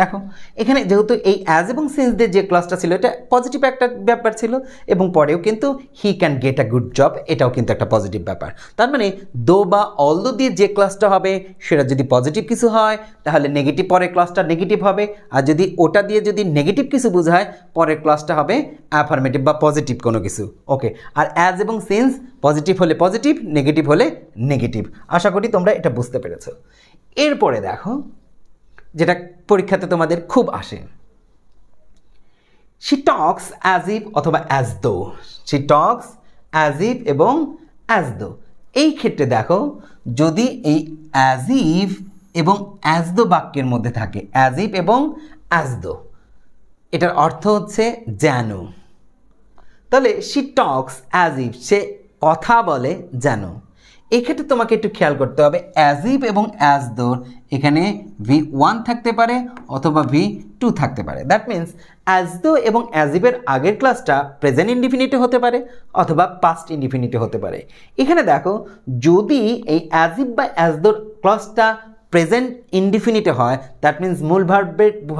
দেখো এখানে যেহেতু এই অ্যাজ এবং সিন্সদের যে ক্লাসটা ছিল এটা পজিটিভ একটা ব্যাপার ছিল এবং পরেও কিন্তু he can get a good job এটাও কিন্তু একটা পজিটিভ ব্যাপার। তার মানে দো বা অল দো দিয়ে যে ক্লাসটা হবে সেটা যদি পজিটিভ কিছু হয় তাহলে নেগেটিভ পরের ক্লাসটা নেগেটিভ হবে, আর যদি ওটা দিয়ে যদি নেগেটিভ কিছু বোঝায় পরের ক্লাসটা হবে অ্যাফার্মেটিভ বা পজিটিভ কোনো কিছু। ওকে, আর অ্যাজ এবং সিন্স পজিটিভ হলে পজিটিভ, নেগেটিভ হলে নেগেটিভ। আশা করি তোমরা এটা বুঝতে পেরেছো। এরপরে দেখো যেটা পরীক্ষাতে তোমাদের খুব আসে, শি টক্স অ্যাজ ইফ অথবা as though. She talks as if এবং অ্যাজ দো, এই ক্ষেত্রে দেখো যদি এই অ্যাজ ইফ এবং অ্যাজ দো বাক্যের মধ্যে থাকে, অ্যাজ ইফ এবং অ্যাজ দো এটার অর্থ হচ্ছে যেন, তাহলে শি টক্স অ্যাজ ইফ সে কথা বলে যেন। এক্ষেত্রে তোমাকে একটু খেয়াল করতে হবে অ্যাজ ইফ এবং অ্যাজ দোর এখানে V1 থাকতে পারে অথবা V2 থাকতে পারে। দ্যাট মিন্স অ্যাজ দো এবং অ্যাজ ইফের আগের ক্লাসটা প্রেজেন্ট ইনডিফিনিটে হতে পারে অথবা পাস্ট ইনডিফিনিটে হতে পারে। এখানে দেখো যদি এই অ্যাজ ইফ বা অ্যাজ দোর ক্লাসটা প্রেজেন্ট ইনডিফিনিটে হয়, দ্যাট মিন্স মূল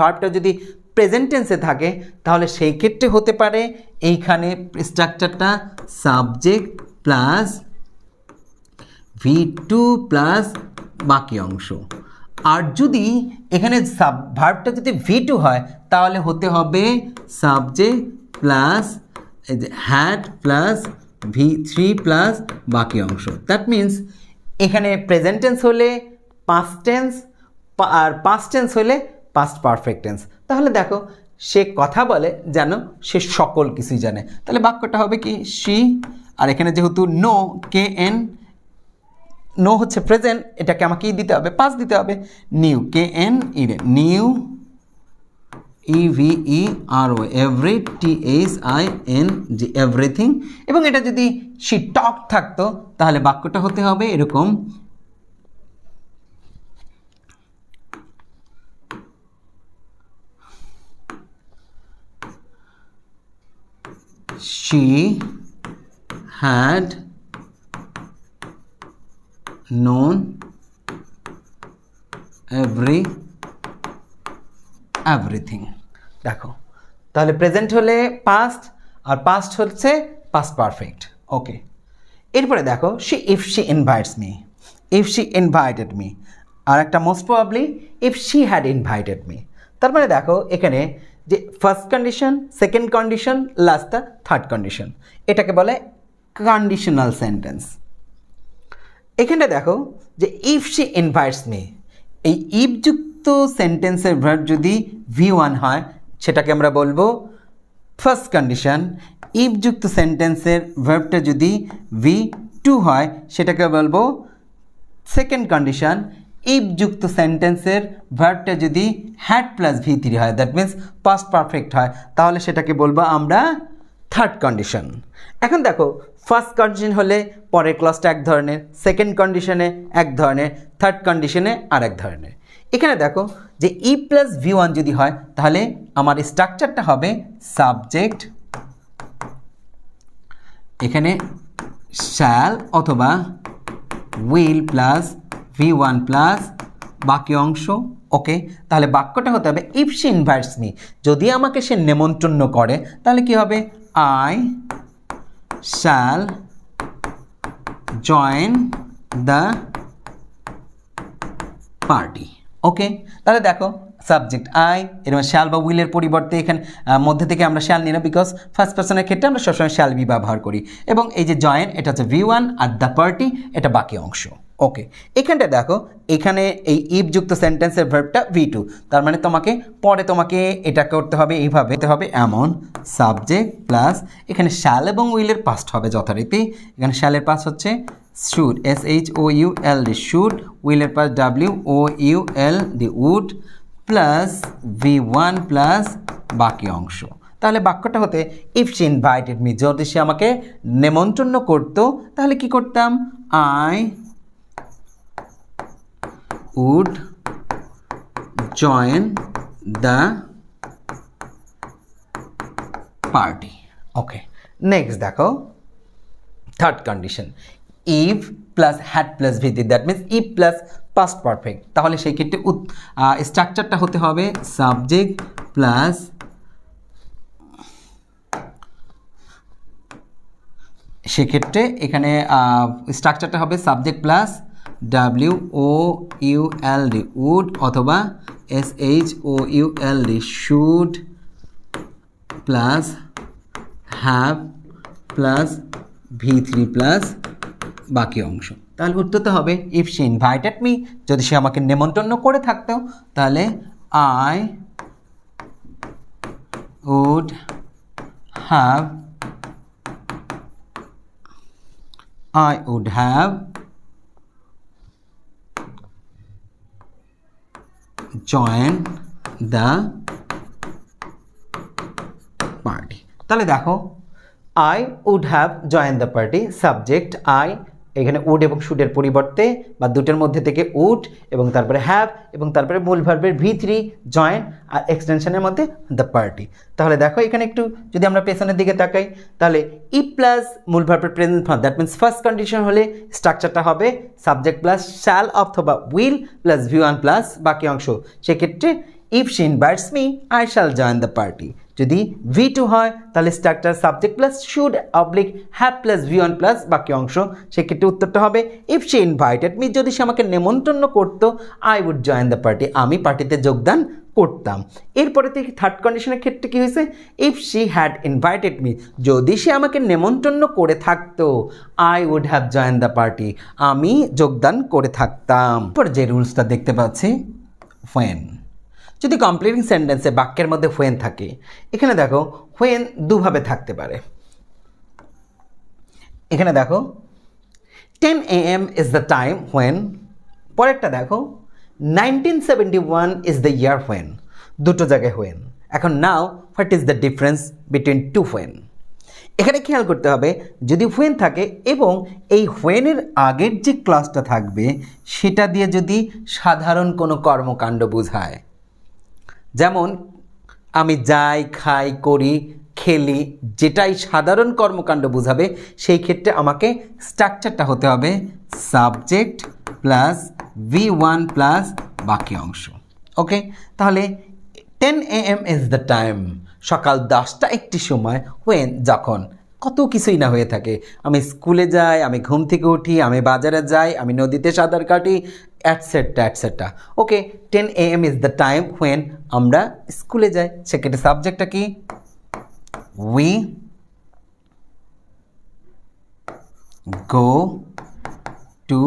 ভার্বটা যদি প্রেজেন্ট টেন্সে থাকে তাহলে সেই ক্ষেত্রে হতে পারে এইখানে স্ট্রাকচারটা সাবজেক্ট প্লাস V2 প্লাস বাকি অংশ। আর যদি এখানে ভার্বটা যদি V2 হয় তাহলে হতে হবে subject plus had plus V3 plus বাকি অংশ। দ্যাট মিন্স এখানে প্রেজেন্ট টেন্স হলে পাস্ট টেন্স আর পাস্ট টেন্স হলে পাস্ট পারফেক্ট টেন্স। তাহলে দেখো সে কথা বলে যেন সে সকল কিছুই জানে। তাহলে বাক্যটা হবে কি শি, আর এখানে যেহেতু নো কে এন, নো হচ্ছে প্রেজেন্ট, এটাকে আমাকে দিতে হবে পাস দিতে হবে, নিউ কে এন ইরে new EVERO every THING everything. এবং এটা যদি শি টক থাকতো তাহলে বাক্যটা হতে হবে এরকম she had known everything। দেখো তাহলে প্রেজেন্ট হলে পাস্ট আর পাস্ট হচ্ছে পাস্ট পারফেক্ট। ওকে, এরপরে দেখো if she invites me, if she invited me, আর একটা most probably if she had invited me. তার মানে দেখো এখানে যে first condition, second condition, last the third condition, এটাকে বলে কন্ডিশনাল সেন্টেন্স। এখানে দেখো যে ইফ শি ইনভাইটস মি, এই ইফ যুক্ত সেন্টেন্সের ভার্ব যদি V1 হয় সেটাকে আমরা বলবো ফার্স্ট কন্ডিশন। ইফ যুক্ত সেন্টেন্সের ভার্বটা যদি V2 হয় সেটাকে বলবো সেকেন্ড কন্ডিশন। ইফ যুক্ত সেন্টেন্সের ভার্বটা যদি হ্যাড প্লাস V3 হয়, দ্যাট মিন্স পাস্ট পারফেক্ট হয়, তাহলে সেটাকে বলবো আমরা থার্ড কন্ডিশন। এখন দেখো ফার্স্ট কন্ডিশন হলে পরের ক্লজটা এক ধরনের, সেকেন্ড কন্ডিশনে এক ধরনের, থার্ড কন্ডিশনে আর এক ধরনের। এখানে দেখো যে ই প্লাস V1 যদি হয় তাহলে আমার স্ট্রাকচারটা হবে সাবজেক্ট, এখানে শ্যাল অথবা উইল প্লাস V1 প্লাস বাকি অংশ। ওকে, তাহলে বাক্যটা হতে হবে ইফ শি ইনভাইটস মি, যদি আমাকে সে নেমন্তন্ন করে তাহলে কি হবে I shall join the party. Okay, তাহলে দেখো সাবজেক্ট আই, এরকম শ্যাল বা উইলের পরিবর্তে এখানে মধ্যে থেকে আমরা শ্যাল নিই না, বিকজ ফার্স্ট পার্সনের ক্ষেত্রে আমরা সবসময় শ্যাল বি ব্যবহার করি। এবং এই যে জয়েন এটা হচ্ছে V1 আর দ্য পার্টি এটা বাকি অংশ। ওকে, এখানটা দেখো এখানে এই ইফ যুক্ত সেন্টেন্সের ভার্বটা V2, তার মানে তোমাকে এটা করতে হবে এইভাবে, হবে এমন সাবজেক্ট প্লাস এখানে শ্যাল এবং উইলের পাস্ট হবে যথারীতি। এখানে শ্যালের পাস্ট হচ্ছে শুড, SHOULD শুড, উইলের past WOULD would, plus V1 plus বাকি অংশ। তাহলে বাক্যটা হতে ইফ শি ইনভাইটেড মি, যদি সে আমাকে নেমন্তন্ন করতো তাহলে কি করতাম I would join the party. Okay, next দেখো third condition if plus had plus V3, that means if plus past perfect. তাহলে সেই ক্ষেত্রে স্ট্রাকচারটা হতে হবে সাবজেক্ট প্লাস সেক্ষেত্রে এখানে স্ট্রাকচারটা হবে সাবজেক্ট প্লাস WOULD উড অথবা SHOULD should plus have plus V3 plus বাকি অংশ। তাহলে উত্তরটা হবে ইফ শি ইনভাইটেড মি, যদি সে আমাকে নেমন্তন্ন করে থাকতো তাহলে I would have join the party। তাহলে দেখো I would have joined the party, subject I, এখানে উড এবং শুডের পরিবর্তে বা দুটোর মধ্যে থেকে উড এবং তারপরে হ্যাভ এবং তারপরে মূল ভার্বের V3 জয়েন আর এক্সটেনশনের মধ্যে দ্য পার্টি। তাহলে দেখো এখানে একটু যদি আমরা পেছনের দিকে তাকাই তাহলে ই প্লাস মূল ভার্বের present form, that means first condition হলে স্ট্রাকচারটা হবে সাবজেক্ট প্লাস শ্যাল অথবা উইল প্লাস V1 প্লাস বাকি অংশ। সেক্ষেত্রে if she invites me I shall join the party. যদি V2 হয় তাহলে structure subject plus should oblique have plus V1 plus বাকি অংশ। সেক্ষেত্রে উত্তরটা হবে ইফ শি ইনভাইটেড মি, যদি সে আমাকে নেমন্তন্ন করতো I would join the party, আমি পার্টিতে যোগদান করতাম। এরপরে থেকে থার্ড কন্ডিশনের ক্ষেত্রে কী হয়েছে, if she had invited me, যদি সে আমাকে নেমন্তন্ন করে থাকতো, I would have join the party, আমি যোগদান করে থাকতাম। এরপর যে রুলসটা দেখতে পাচ্ছি, হোয়েন, যদি কমপ্লিটিং সেন্টেন্সে বাক্যের মধ্যে হোয়েন থাকে, এখানে দেখো হোয়েন দুভাবে থাকতে পারে। এখানে দেখো 10 AM is the time when, পরেরটা দেখো 1971 is the year when, দুটো জায়গায় when। এখন now what is the difference between two when। এখানে খেয়াল করতে হবে যদি when থাকে এবং এই whenএর আগের যে ক্লজটা থাকবে সেটা দিয়ে যদি সাধারণ কোনো কর্মকাণ্ড বোঝায়, যেমন আমি যাই, খাই, করি, খেলি, যেটাই সাধারণ কর্মকাণ্ড বোঝাবে, সেই ক্ষেত্রে আমাকে স্ট্রাকচারটা হতে হবে সাবজেক্ট প্লাস V1 প্লাস বাকি অংশ। ওকে, তাহলে 10 AM ইজ দ্য টাইম, সকাল 10টা একটি সময়, হোয়েন যখন কত কিছুই না হয়ে থাকে, আমি স্কুলে যাই, আমি ঘুম থেকে উঠি, আমি বাজারে যাই, আমি নদীতে সাঁতার কাটি, etcetera etcetera. Okay, 10 AM is the time when আমরা স্কুলে যাই, সেক্ষেত্রে সাবজেক্টটা কি, we go to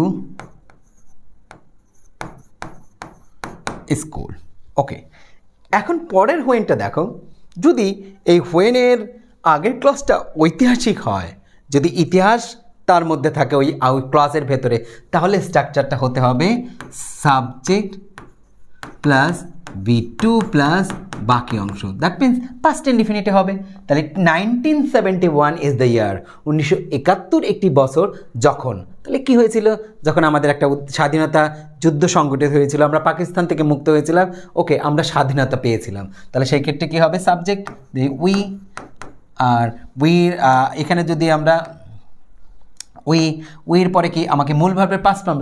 স্কুল। ওকে, এখন পরের হোয়েনটা দেখো, যদি এই হোয়েনের আগের ক্লাসটা ঐতিহাসিক হয়, যদি ইতিহাস তার মধ্যে থাকে ওই ক্লাসের ভেতরে, তাহলে স্ট্রাকচারটা হতে হবে সাবজেক্ট প্লাস V2 প্লাস বাকি অংশ, দ্যাট মিনস পাস্ট ইনডিফিনিটে হবে। তাহলে 1971 ইজ দ্য ইয়ার, 1971 একটি বছর যখন, তাহলে কি হয়েছিল, যখন আমাদের একটা স্বাধীনতা যুদ্ধ সংগঠিত হয়েছিল, আমরা পাকিস্তান থেকে মুক্ত হয়েছিলাম। ওকে, আমরা স্বাধীনতা পেয়েছিলাম, তাহলে সেই ক্ষেত্রে কী হবে, সাবজেক্ট উই, আর উই এখানে যদি আমরা উইয়ের পরে কি আমাকে মূল ভার্বের পাস্ট ফর্ম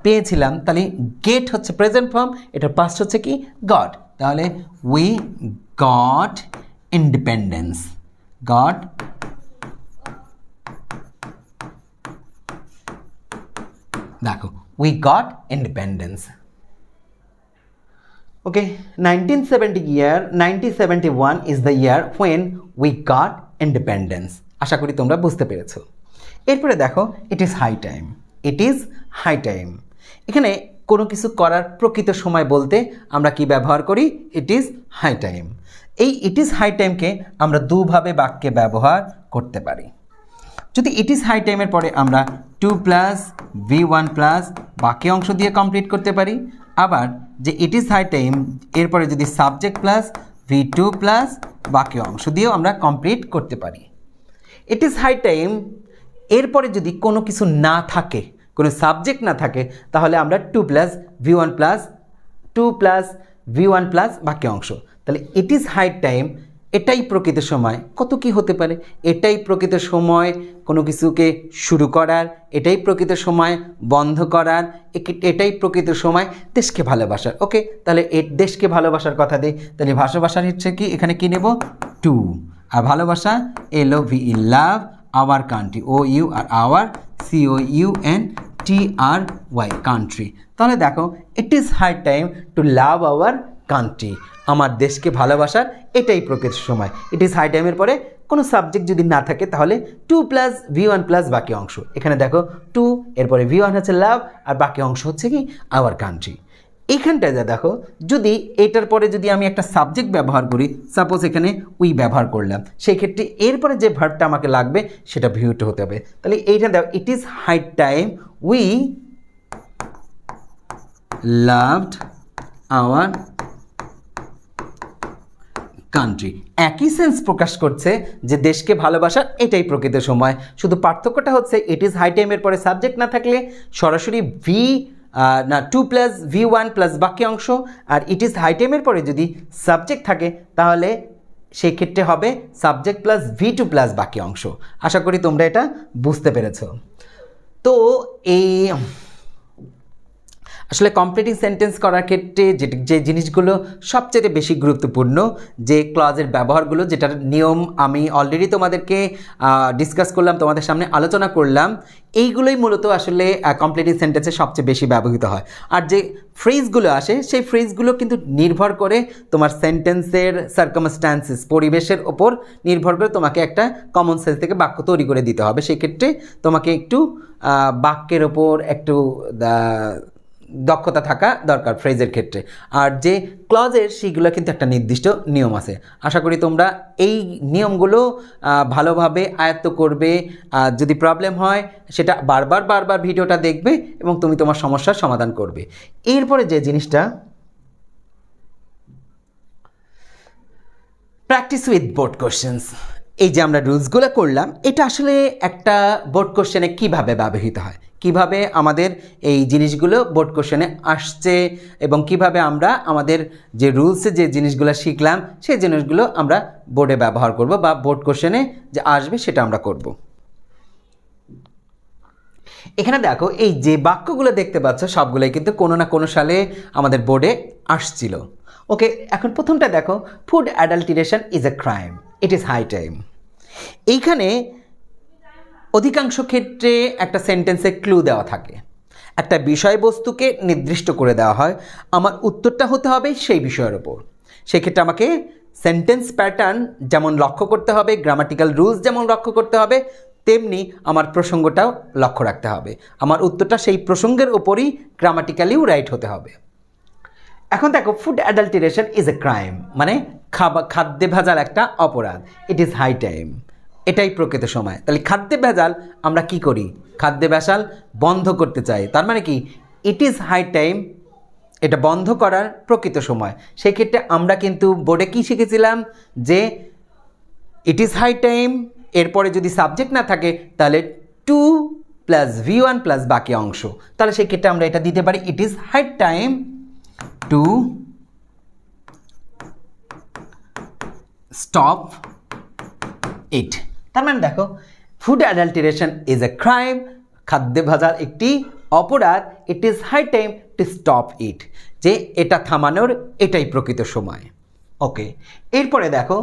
পেয়েছিলাম, তাহলে গেট হচ্ছে প্রেজেন্ট ফর্ম, এটার পাস্ট হচ্ছে কি গট, তাহলে উই গট ইন্ডিপেন্ডেন্স, গট দেখো we got independence. Okay, 1971 is the year when we got independence. আশা করি তোমরা বুঝতে পেরেছো। এরপরে দেখো it is high time, it is high time. এখানে কোনো কিছু করার প্রকৃত সময় বলতে আমরা কি ব্যবহার করি, ইট ইজ হাই টাইম। এই ইট ইজ হাই টাইমকে আমরা দুভাবে বাক্যে ব্যবহার করতে পারি। যদি ইট ইজ হাই টাইমের পরে আমরা 2 প্লাস V1 প্লাস বাকি অংশ দিয়ে কমপ্লিট করতে পারি, আবার যে ইট ইজ হাই টাইম এরপরে যদি সাবজেক্ট প্লাস V2 প্লাস বাকি অংশ দিয়েও আমরা কমপ্লিট করতে পারি। ইট ইজ হাই টাইম এরপরে যদি কোনো কিছু না থাকে, কোনো সাবজেক্ট না থাকে, তাহলে আমরা 2 প্লাস V1 প্লাস বাকি অংশ। তাহলে ইট ইজ হাই টাইম, এটাই প্রকৃত সময়, কত কি হতে পারে, এটাই প্রকৃত সময় কোনো কিছুকে শুরু করার, এটাই প্রকৃত সময় বন্ধ করার, এটাই প্রকৃত সময় দেশকে ভালোবাসার। ওকে, তাহলে দেশকে ভালোবাসার কথা দিই, তাহলে ভালোবাসার হচ্ছে কি, এখানে কি নেব 2, আর ভালোবাসা LOVE, love, our country, OU R our COUNTRY, country. তাহলে দেখো it is high time to love our country, আমার দেশকে ভালোবাসার এটাই প্রকৃত সময়। ইট ইজ হাই টাইমের পরে কোনো সাবজেক্ট যদি না থাকে তাহলে 2 প্লাস V1 প্লাস বাকি অংশ। এখানে দেখো 2, এরপরে V1 হচ্ছে লাভ, আর বাকি অংশ হচ্ছে কি আওয়ার কান্ট্রি। এইখানটায় যা দেখো, যদি এটার পরে যদি আমি একটা সাবজেক্ট ব্যবহার করি, সাপোজ এখানে উই ব্যবহার করলাম, সেই ক্ষেত্রে এরপরে যে ভার্বটা আমাকে লাগবে সেটা ভিউটা হতে হবে। তাহলে এইটা দেখো, it is high time we loved our country. একই সেন্স প্রকাশ করছে যে দেশকে ভালোবাসার এটাই প্রকৃত সময়, শুধু পার্থক্যটা হচ্ছে ইট ইজ হাই টাইমের পরে সাবজেক্ট না থাকলে সরাসরি 2 প্লাস V1 প্লাস বাকি অংশ, আর ইট ইজ হাই টাইমের পরে যদি সাবজেক্ট থাকে তাহলে সেই ক্ষেত্রে হবে সাবজেক্ট প্লাস V2 প্লাস বাকি অংশ। আশা করি তোমরা এটা বুঝতে পেরেছ। তো এই আসলে কমপ্লিটিং সেন্টেন্স করার ক্ষেত্রে যে জিনিসগুলো সবচেয়ে বেশি গুরুত্বপূর্ণ, যে ক্লজের ব্যবহারগুলো, যেটার নিয়ম আমি অলরেডি তোমাদেরকে ডিসকাস করলাম, তোমাদের সামনে আলোচনা করলাম, এইগুলোই মূলত আসলে কমপ্লিটিং সেন্টেন্সে সবচেয়ে বেশি ব্যবহৃত হয়। আর যে ফ্রেজগুলো আসে সেই ফ্রেজগুলো কিন্তু নির্ভর করে তোমার সেন্টেন্সের সার্কামস্ট্যান্সেস, পরিবেশের ওপর নির্ভর করে তোমাকে একটা কমন সেন্স থেকে বাক্য তৈরি করে দিতে হবে। সেক্ষেত্রে তোমাকে একটু বাক্যের ওপর একটু দক্ষতা থাকা দরকার ফ্রেজের ক্ষেত্রে। আর যে ক্লজের সেগুলো কিন্তু একটা নির্দিষ্ট নিয়ম আছে। আশা করি তোমরা এই নিয়মগুলো ভালোভাবে আয়ত্ত করবে। যদি প্রবলেম হয় সেটা বারবার ভিডিওটা দেখবে এবং তুমি তোমার সমস্যার সমাধান করবে। এরপরে যে জিনিসটা, প্র্যাকটিস উইথ বোর্ড কোশ্চেন্স, এই যে আমরা রুলসগুলো করলাম, এটা আসলে একটা বোর্ড কোশ্চেনে কীভাবে ব্যবহৃত হয়, কিভাবে আমাদের এই জিনিসগুলো বোর্ড কোশ্চেনে আসছে এবং কিভাবে আমরা আমাদের যে রুলসে যে জিনিসগুলো শিখলাম সেই জিনিসগুলো আমরা বোর্ডে ব্যবহার করব বা বোর্ড কোশ্চেনে যে আসবে সেটা আমরা করব। এখানে দেখো এই যে বাক্যগুলো দেখতে পাচ্ছ সবগুলোই কিন্তু কোনো না কোনো সালে আমাদের বোর্ডে আসছিল। ওকে, এখন প্রথমটা দেখো, food adulteration is a crime, it is high time. এইখানে অধিকাংশ ক্ষেত্রে একটা সেন্টেন্সে ক্লু দেওয়া থাকে, একটা বিষয়বস্তুকে নির্দিষ্ট করে দেওয়া হয়, আমার উত্তরটা হতে হবে সেই বিষয়ের ওপর। সেক্ষেত্রে আমাকে সেন্টেন্স প্যাটার্ন যেমন লক্ষ্য করতে হবে, গ্রামাটিক্যাল রুলস যেমন লক্ষ্য করতে হবে, তেমনি আমার প্রসঙ্গটাও লক্ষ্য রাখতে হবে। আমার উত্তরটা সেই প্রসঙ্গের ওপরই গ্রামাটিক্যালিও রাইট হতে হবে। এখন দেখো, food adulteration is a crime, মানে খাদ্যে ভেজাল একটা অপরাধ, ইট ইজ হাই টাইম, এটাই প্রকৃত সময়। তাহলে খাদ্যে ভেজাল আমরা কি করি, খাদ্যে ভেজাল বন্ধ করতে চাই, তার মানে কি ইট ইজ হাই টাইম, এটা বন্ধ করার প্রকৃত সময়। সেক্ষেত্রে আমরা কিন্তু বোর্ডে কী শিখেছিলাম যে ইট ইজ হাই টাইম, এরপরে যদি সাবজেক্ট না থাকে তাহলে টু প্লাস V1 প্লাস বাকি অংশ, তাহলে সেক্ষেত্রে আমরা এটা দিতে পারি it is high time to stop it. তার মানে দেখো, food adulteration is a crime, খাদ্যে ভেজাল একটি অপরাধ, it is high time to stop it, যে এটা থামানোর এটাই প্রকৃত সময়। ওকে, এরপরে দেখো,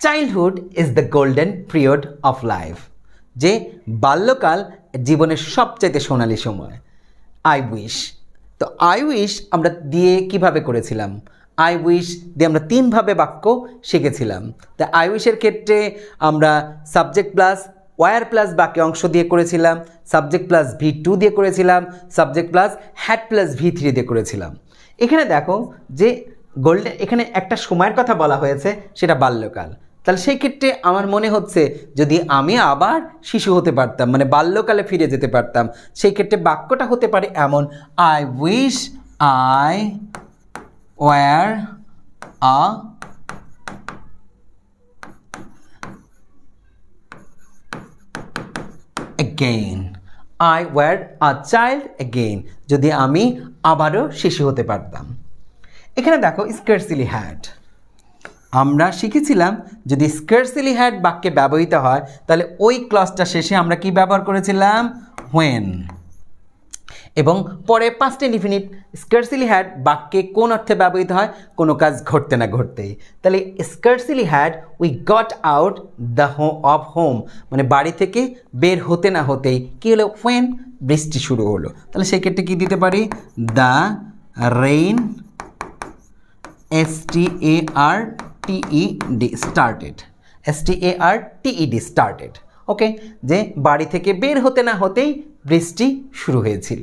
childhood is the golden period of life, যে বাল্যকাল জীবনের সবচাইতে সোনালি সময়। আই উইশ, তো আই উইশ আমরা দিয়ে কিভাবে করেছিলাম, আই উইশ দিয়ে আমরা তিনভাবে বাক্য শিখেছিলাম। তা আই উইশের ক্ষেত্রে আমরা সাবজেক্ট প্লাস ওয়ার প্লাস বাকি অংশ দিয়ে করেছিলাম, সাবজেক্ট প্লাস V2 দিয়ে করেছিলাম, subject plus had plus V3 দিয়ে করেছিলাম। এখানে দেখো যে গোল্ডেন, এখানে একটা সময়ের কথা বলা হয়েছে, সেটা বাল্যকাল। তাহলে সেই ক্ষেত্রে আমার মনে হচ্ছে যদি আমি আবার শিশু হতে পারতাম, মানে বাল্যকালে ফিরে যেতে পারতাম, সেই ক্ষেত্রে বাক্যটা হতে পারে এমন, I wish I were a again, I were a child again, যদি আমি আবারও শিশু হতে পারতাম। এখানে দেখো scarcely had, আমরা শিখেছিলাম যদি scarcely had বাক্যে ব্যবহৃত হয় তাহলে ওই ক্লজটা শেষে আমরা কি ব্যবহার করেছিলাম, when, এবং পরে পাস্ট ইনডিফিনিট। scarcely had বাক্যে কোন অর্থে ব্যবহৃত হয়, কোনো কাজ ঘটতে না ঘটতেই। তাহলে scarcely had we got out the of home, মানে বাড়ি থেকে বের হতে না হতেই কী হলো, when, বৃষ্টি শুরু হলো। তাহলে সেক্ষেত্রে কী দিতে পারি, দ্য রেইন started started। ওকে, যে বাড়ি থেকে বের হতে না হতেই বৃষ্টি শুরু হয়েছিল।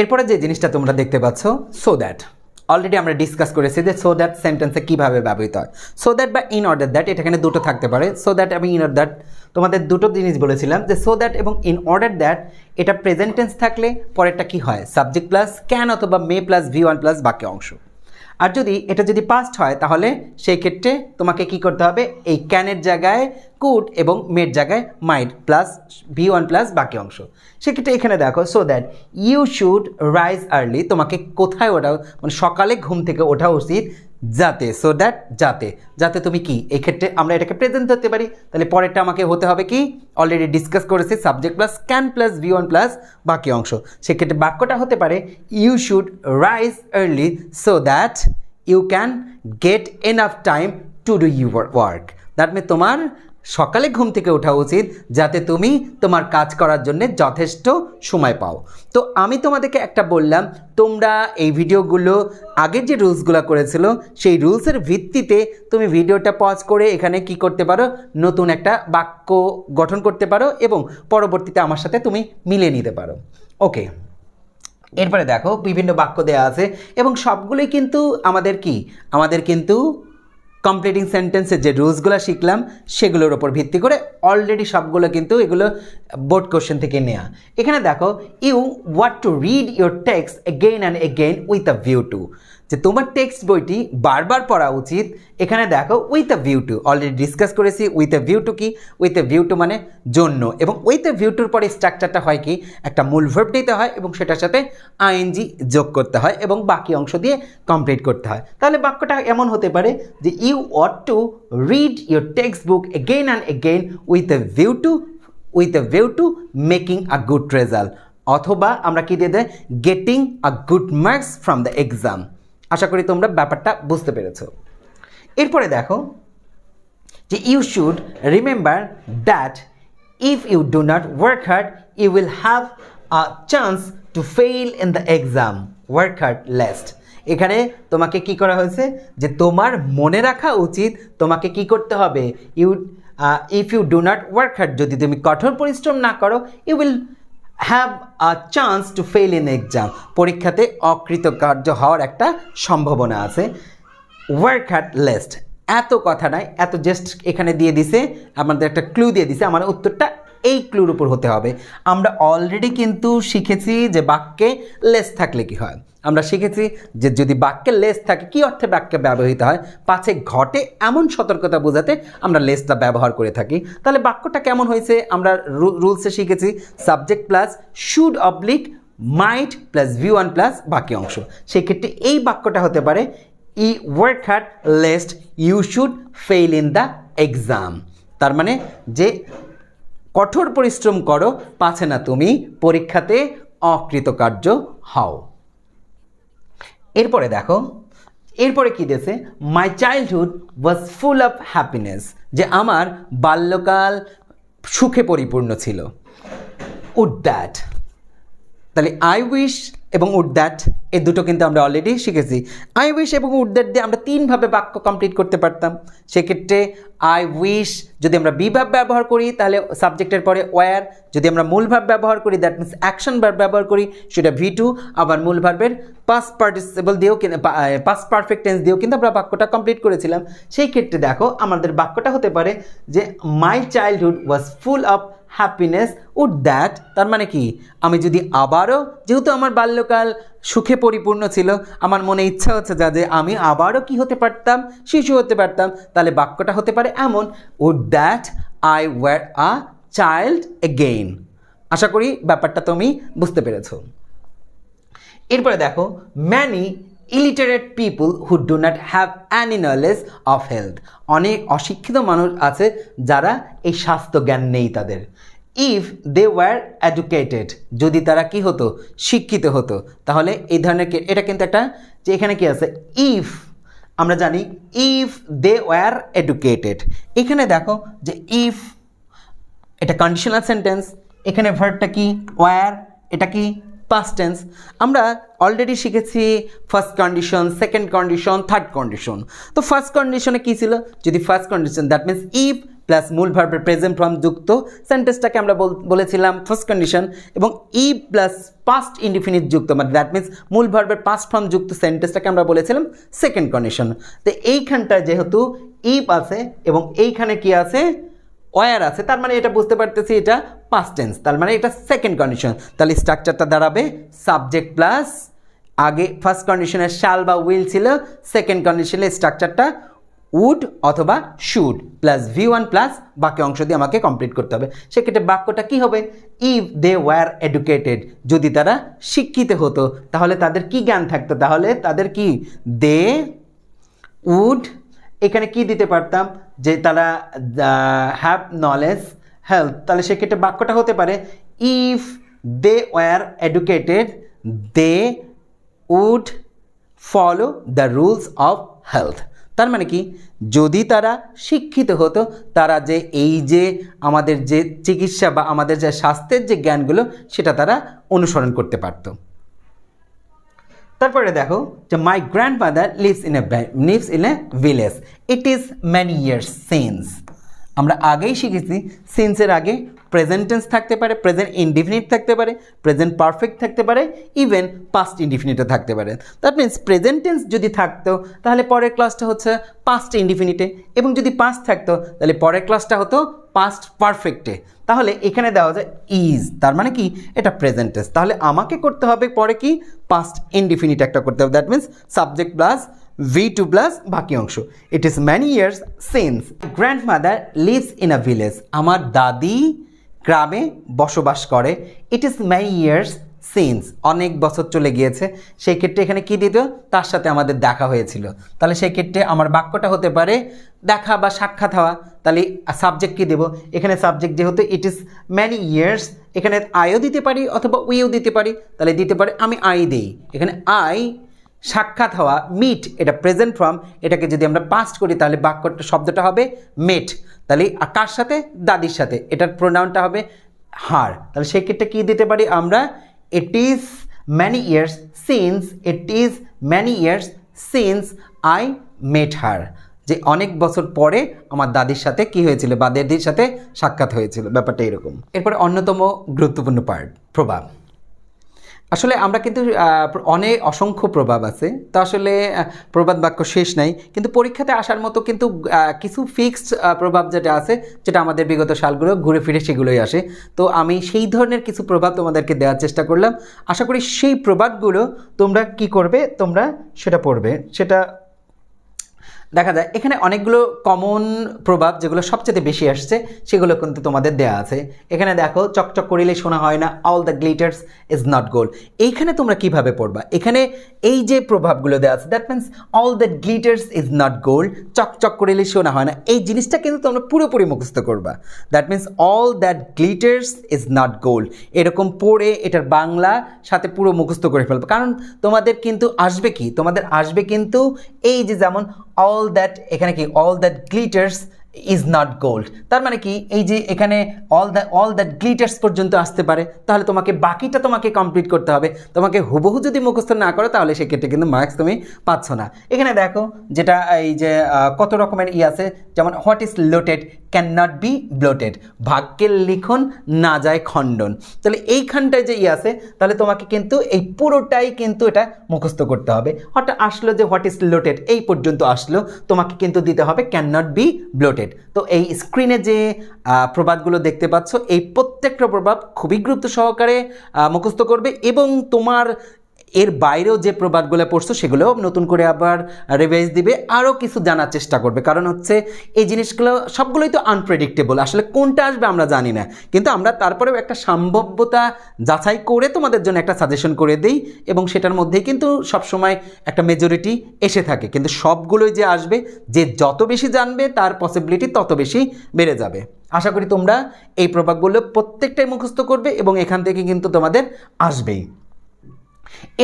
এরপরে যে জিনিসটা তোমরা দেখতে পাচ্ছ, সো দ্যাট, অলরেডি আমরা ডিসকাস করেছি যে সো দ্যাট সেন্টেন্সে কীভাবে ব্যবহৃত হয়। সো দ্যাট বা ইন অর্ডার দ্যাট, এটা এখানে দুটো থাকতে পারে, সো দ্যাট এবং ইন অর্ডার দ্যাট। তোমাদের দুটো জিনিস বলেছিলাম যে সো দ্যাট এবং ইন অর্ডার দ্যাট, এটা প্রেজেন্ট টেন্স থাকলে পরেরটা কি হয়, সাবজেক্ট প্লাস ক্যান অথবা মে প্লাস V1 প্লাস বাকি অংশ। আর যদি এটা যদি পাস্ট হয় তাহলে সেই ক্ষেত্রে তোমাকে কি করতে হবে, এই ক্যানের জায়গায় কুড এবং মের জায়গায় মাইট প্লাস V1 প্লাস বাকি অংশ। সেক্ষেত্রে এখানে দেখো, so that you should rise early, তোমাকে কোথায় ওঠা, মানে সকালে ঘুম থেকে ওঠা উচিত, যাতে, সো দ্যাট যাতে, যাতে তুমি কি, এই ক্ষেত্রে আমরা এটাকে প্রেজেন্ট ধরতে পারি। তাহলে পরেরটা আমাকে হতে হবে কি, অলরেডি ডিসকাস করেছি, subject plus can plus V1 plus বাকি অংশ। সেক্ষেত্রে বাক্যটা হতে পারে you should rise early so that you can get enough time to do your work. That mean তোমার সকালে ঘুম থেকে ওঠা উচিত যাতে তুমি তোমার কাজ করার জন্য যথেষ্ট সময় পাও। তো আমি তোমাদেরকে একটা বললাম, তোমরা এই ভিডিওগুলো আগের যে রুলসগুলো করেছিল সেই রুলসের ভিত্তিতে তুমি ভিডিওটা পজ করে এখানে কি করতে পারো, নতুন একটা বাক্য গঠন করতে পারো এবং পরবর্তীতে আমার সাথে তুমি মিলিয়ে নিতে পারো। ওকে, এরপরে দেখো বিভিন্ন বাক্য দেওয়া আছে এবং সবগুলোই কিন্তু আমাদের কিন্তু কমপ্লিটিং সেন্টেন্সের যে রুলসগুলো শিখলাম সেগুলোর ওপর ভিত্তি করে অলরেডি সবগুলো কিন্তু এগুলো বোর্ড কোশ্চেন থেকে নেওয়া। এখানে দেখো you watt to read your text again and again with a view to, যে তোমার টেক্সট বইটি বারবার পড়া উচিত। এখানে দেখো with a view to already discuss করেছি। উইথ আ ভিউ টু কি, উইথ আ ভিউ টু মানে জন্য, এবং উইথ আ ভিউ টুর পরে স্ট্রাকচারটা হয় কি, একটা মূল ভার্ব দিতে হয় এবং সেটার সাথে আইএনজি যোগ করতে হয় এবং বাকি অংশ দিয়ে কমপ্লিট করতে হয়। তাহলে বাক্যটা এমন হতে পারে যে you watt to read your text book again and again with a view to making a good result, অথবা আমরা কি দিয়ে দেয় getting a good marks from the exam. আশা করি তোমরা ব্যাপারটা বুঝতে পেরেছো। এরপরে দেখো যে you should remember that if you do not work hard you will have a chance to fail in the exam, work hard lest. এখানে তোমাকে কি করা হয়েছে যে তোমার মনে রাখা উচিত তোমাকে কি করতে হবে, if you do not work hard, যদি তুমি কঠোর পরিশ্রম না করো you will have a chance to fail in exam, পরীক্ষাতে অকৃতকার্য হওয়ার একটা সম্ভাবনা আছে। ওয়ার্ক হার্ড লেস্ট, এত কথা নাই, এত জাস্ট এখানে দিয়ে দিছে, আমাদের একটা ক্লু দিয়ে দিছে, আমার উত্তরটা এই ক্লুর উপর হতে হবে। আমরা অলরেডি কিন্তু শিখেছি যে বাক্যে লেস থাকলে কি হয়, আমরা শিখেছি যে যদি বাক্যে লেস থাকে কি অর্থে বাক্যে ব্যবহৃত হয়, পাছে ঘটে এমন সতর্কতা বোঝাতে আমরা লেসটা ব্যবহার করে থাকি। তাহলে বাক্যটা কেমন হয়েছে, আমরা রুলসে শিখেছি subject plus should oblique might plus V1 plus বাকি অংশ। সেক্ষেত্রে এই বাক্যটা হতে পারে we work hard lest you should fail in the exam, তার মানে যে কঠোর পরিশ্রম করো পাছে না তুমি পরীক্ষাতে অকৃতকার্য হও। এরপরে দেখো, এরপরে কি দিয়েছে, মাই childhood was full of happiness, যে আমার বাল্যকাল সুখে পরিপূর্ণ ছিল। উড দ্যাট, তাহলে আই উইশ এবং উড দ্যাট এই দুটো কিন্তু আমরা অলরেডি শিখেছি। আই উইশ এবং উড দ্যাট দিয়ে আমরা তিনভাবে বাক্য কমপ্লিট করতে পারতাম। সেক্ষেত্রে আই উইশ যদি আমরা বি ভার্ব ব্যবহার করি তাহলে সাবজেক্টের পরে ওয়্যার, যদি আমরা মূল ভার্ব ব্যবহার করি দ্যাট মিনস অ্যাকশন ভার্ব ব্যবহার করি সেটা V2, আবার মূল ভার্বের পাস্ট পার্টিসিপল দিয়েও পাস্ট পারফেক্ট টেন্স দিয়েও কিন্তু আমরা বাক্যটা কমপ্লিট করেছিলাম। সেই ক্ষেত্রে দেখো আমাদের বাক্যটা হতে পারে যে my childhood was full of happiness would that, তার মানে কি আমি যদি আবারও, যেহেতু আমার বাল্যকাল সুখে পরিপূর্ণ ছিল, আমার মনে ইচ্ছা হচ্ছে যে আমি আবারও কি হতে পারতাম, শিশু হতে পারতাম, তাহলে বাক্যটা হতে পারে এমন would that I were a child again. আশা করি ব্যাপারটা তুমি বুঝতে পেরেছো। এরপরে দেখো many illiterate people who do not have any knowledge of health, অনেক অশিক্ষিত মানুষ আছে যারা এই স্বাস্থ্য জ্ঞান নেই তাদের। ইফ দে ওয়ার এডুকেটেড, যদি তারা কি হতো, শিক্ষিত হতো, তাহলে এই ধরনের এটা কিন্তু একটা, যে এখানে কি আছে ইফ, আমরা জানি ইফ দে ওয়ার এডুকেটেড, এখানে দেখো যে ইফ এটা কন্ডিশনাল সেন্টেন্স, এখানে ভার্বটা কি ওয়ার, এটা কি পাস্ট টেন্স। আমরা অলরেডি শিখেছি first condition, second condition, third condition. তো ফার্স্ট কন্ডিশনে কী ছিল, যদি first condition that means if plus মূল ভার্বের প্রেজেন্ট ফর্ম যুক্ত সেন্টেন্সটাকে আমরা বলেছিলাম ফার্স্ট কন্ডিশন, এবং ইফ প্লাস পাস্ট ইনডিফিনিট যুক্ত মানে দ্যাট মিনস মূল ভার্বের পাস্ট ফর্ম যুক্ত সেন্টেন্সটাকে আমরা বলেছিলাম সেকেন্ড কন্ডিশন। তো এইখানটায় যেহেতু ইফ আছে এবং এইখানে কি আছে ওয়ার আছে, তার মানে এটা বুঝতে পারতেছি এটা পাস্ট টেন্স, তার মানে এটা সেকেন্ড কন্ডিশন। তাহলে স্ট্রাকচারটা দাঁড়াবে সাবজেক্ট প্লাস, আগে ফার্স্ট কন্ডিশনের শাল বা উইল ছিল, সেকেন্ড কন্ডিশনের স্ট্রাকচারটা উড অথবা শুড প্লাস V1 প্লাস বাকি অংশ দিয়ে আমাকে কমপ্লিট করতে হবে। সেক্ষেত্রে বাক্যটা কি হবে, ইফ দে ওয়ার এডুকেটেড, যদি তারা শিক্ষিত হতো তাহলে তাদের কি জ্ঞান থাকতো, তাহলে তাদের কি দে উড, এখানে কি দিতে পারতাম যে তারা হ্যাভ নলেজ হেল্প, তাহলে সেক্ষেত্রে বাক্যটা হতে পারে if they were educated they would follow the rules of health. তার মানে কি, যদি তারা শিক্ষিত হতো তারা যে এই যে আমাদের যে চিকিৎসা বা আমাদের যে স্বাস্থ্যের যে জ্ঞানগুলো সেটা তারা অনুসরণ করতে পারত। তারপরে দেখো যে my grandmother lives in a village, it is many years since. আমরা আগেই শিখেছি সিন্সের আগে প্রেজেন্ট টেন্স থাকতে পারে, প্রেজেন্ট ইনডিফিনিট থাকতে পারে, প্রেজেন্ট পারফেক্ট থাকতে পারে, ইভেন পাস্ট ইনডিফিনিটও থাকতে পারে। দ্যাট মিনস প্রেজেন্ট টেন্স যদি থাকতো তাহলে পরের ক্লাসটা হচ্ছে পাস্ট ইনডিফিনিটে, এবং যদি পাস্ট থাকতো তাহলে পরের ক্লাসটা হতো পাস্ট পারফেক্টে। তাহলে এখানে দেওয়া যায় ইজ, তার মানে কি এটা প্রেজেন্ট টেন্স, তাহলে আমাকে করতে হবে পরে কি পাস্ট ইনডিফিনিট একটা করতে হবে। That means subject plus V2 plus বাকি অংশ। It is many years since grandmother lives in a village, আমার দাদি গ্রামে বসবাস করে। It is many years since, অনেক বছর চলে গিয়েছে। সেই ক্ষেত্রে এখানে কি দিত, তার সাথে আমাদের দেখা হয়েছিল। তাহলে সেই ক্ষেত্রে আমার বাক্যটা হতে পারে দেখা বা সাক্ষাৎ হওয়া। তাহলে সাবজেক্ট কি দেব, এখানে সাবজেক্ট যেহেতু ইট ইজ ম্যানি ইয়ার্স, এখানে আইও দিতে পারি অথবা উইও দিতে পারি। তাহলে দিতে পারে আমি আই দেই, এখানে আই সাক্ষাৎ হওয়া, মিট এটা প্রেজেন্ট ফর্ম, এটাকে যদি আমরা পাস্ট করি তাহলে বাক্যটা শব্দটা হবে মেট। তাহলে কার সাথে, দাদির সাথে, এটার প্রোনাউনটা হবে হার। তাহলে সেই ক্ষেত্রে কী দিতে পারি আমরা, it is many years since, it is many years since I met her, যে অনেক বছর পরে আমার দাদির সাথে কি হয়েছিল বা দাদির সাথে সাক্ষাৎ হয়েছিল, ব্যাপারটা এরকম। এরপরে অন্যতম গুরুত্বপূর্ণ পার্ট প্রভাব। আসলে আমরা কিন্তু অসংখ্য প্রভাব আছে, তো আসলে প্রবাদ বাক্য শেষ নাই, কিন্তু পরীক্ষাতে আসার মতো কিন্তু কিছু ফিক্সড প্রভাব যেটা আছে, যেটা আমাদের বিগত সালগুলো ঘুরে ফিরে সেগুলোই আসে। তো আমি সেই ধরনের কিছু প্রভাব তোমাদেরকে দেওয়ার চেষ্টা করলাম। আশা করি সেই প্রভাবগুলো তোমরা কি করবে, তোমরা সেটা পড়বে। সেটা দেখা যায় এখানে অনেকগুলো কমন প্রভাব যেগুলো সবচেয়ে বেশি আসছে সেগুলো কিন্তু তোমাদের দেয়া আছে। এখানে দেখো, চকচক করিলে শোনা হয় না, all the glitters is not gold. এইখানে তোমরা কিভাবে পড়বা, এখানে এই যে প্রভাবগুলো দেওয়া আছে, that means all that glitters is not gold, চকচক করিলে শোনা হয় না, এই জিনিসটা কিন্তু তোমরা পুরোপুরি মুখস্থ করবা। That means all that glitters is not gold, এরকম পড়ে এটার বাংলা সাথে পুরো মুখস্থ করে ফেলবে। কারণ তোমাদের কিন্তু আসবে কি, তোমাদের আসবে কিন্তু এই যে যেমন অল দ্যাট, এখানে কি all that glitters is not gold, তার মানে কি এই যে এখানে অল দ্যাট গ্লিটার্স পর্যন্ত আসতে পারে, তাহলে তোমাকে বাকিটা তোমাকে কমপ্লিট করতে হবে। তোমাকে হুবহু যদি মুখস্থ না করো তাহলে সেক্ষেত্রে কিন্তু মার্কস তুমি পাচ্ছ না। এখানে দেখো যেটা এই যে কত রকমের আছে, যেমন what is lotted can not be blotted, ভাগ্যের লিখন না যায় খণ্ডন। তাহলে এইখানটায় যে আছে, তাহলে তোমাকে কিন্তু এই পুরোটাই কিন্তু এটা মুখস্থ করতে হবে। হঠাৎ আসলো যে হোয়াট ইজ লোটেড, এই পর্যন্ত আসলো, তোমাকে কিন্তু দিতে হবে ক্যান নট বি ব্লোটেড। তো এই স্ক্রিনে যে প্রবাদগুলো দেখতে পাচ্ছ, এই প্রত্যেকটা প্রভাব খুবই গুরুত্ব সহকারে মুখস্থ করবে, এবং তোমার এর বাইরেও যে প্রবাদগুলো পড়ছো সেগুলোও নতুন করে আবার রিভাইজ দিবে, আরও কিছু জানার চেষ্টা করবে। কারণ হচ্ছে এই জিনিসগুলো সবগুলোই তো আনপ্রেডিক্টেবল, আসলে কোনটা আসবে আমরা জানি না, কিন্তু আমরা তারপরেও একটা সম্ভাব্যতা যাচাই করে তোমাদের জন্য একটা সাজেশন করে দিই, এবং সেটার মধ্যেই কিন্তু সবসময় একটা মেজরিটি এসে থাকে। কিন্তু সবগুলোই যে আসবে, যে যত বেশি জানবে তার পসিবিলিটি তত বেশি বেড়ে যাবে। আশা করি তোমরা এই প্রভাবগুলো প্রত্যেকটাই মুখস্থ করবে এবং এখান থেকে কিন্তু তোমাদের আসবেই।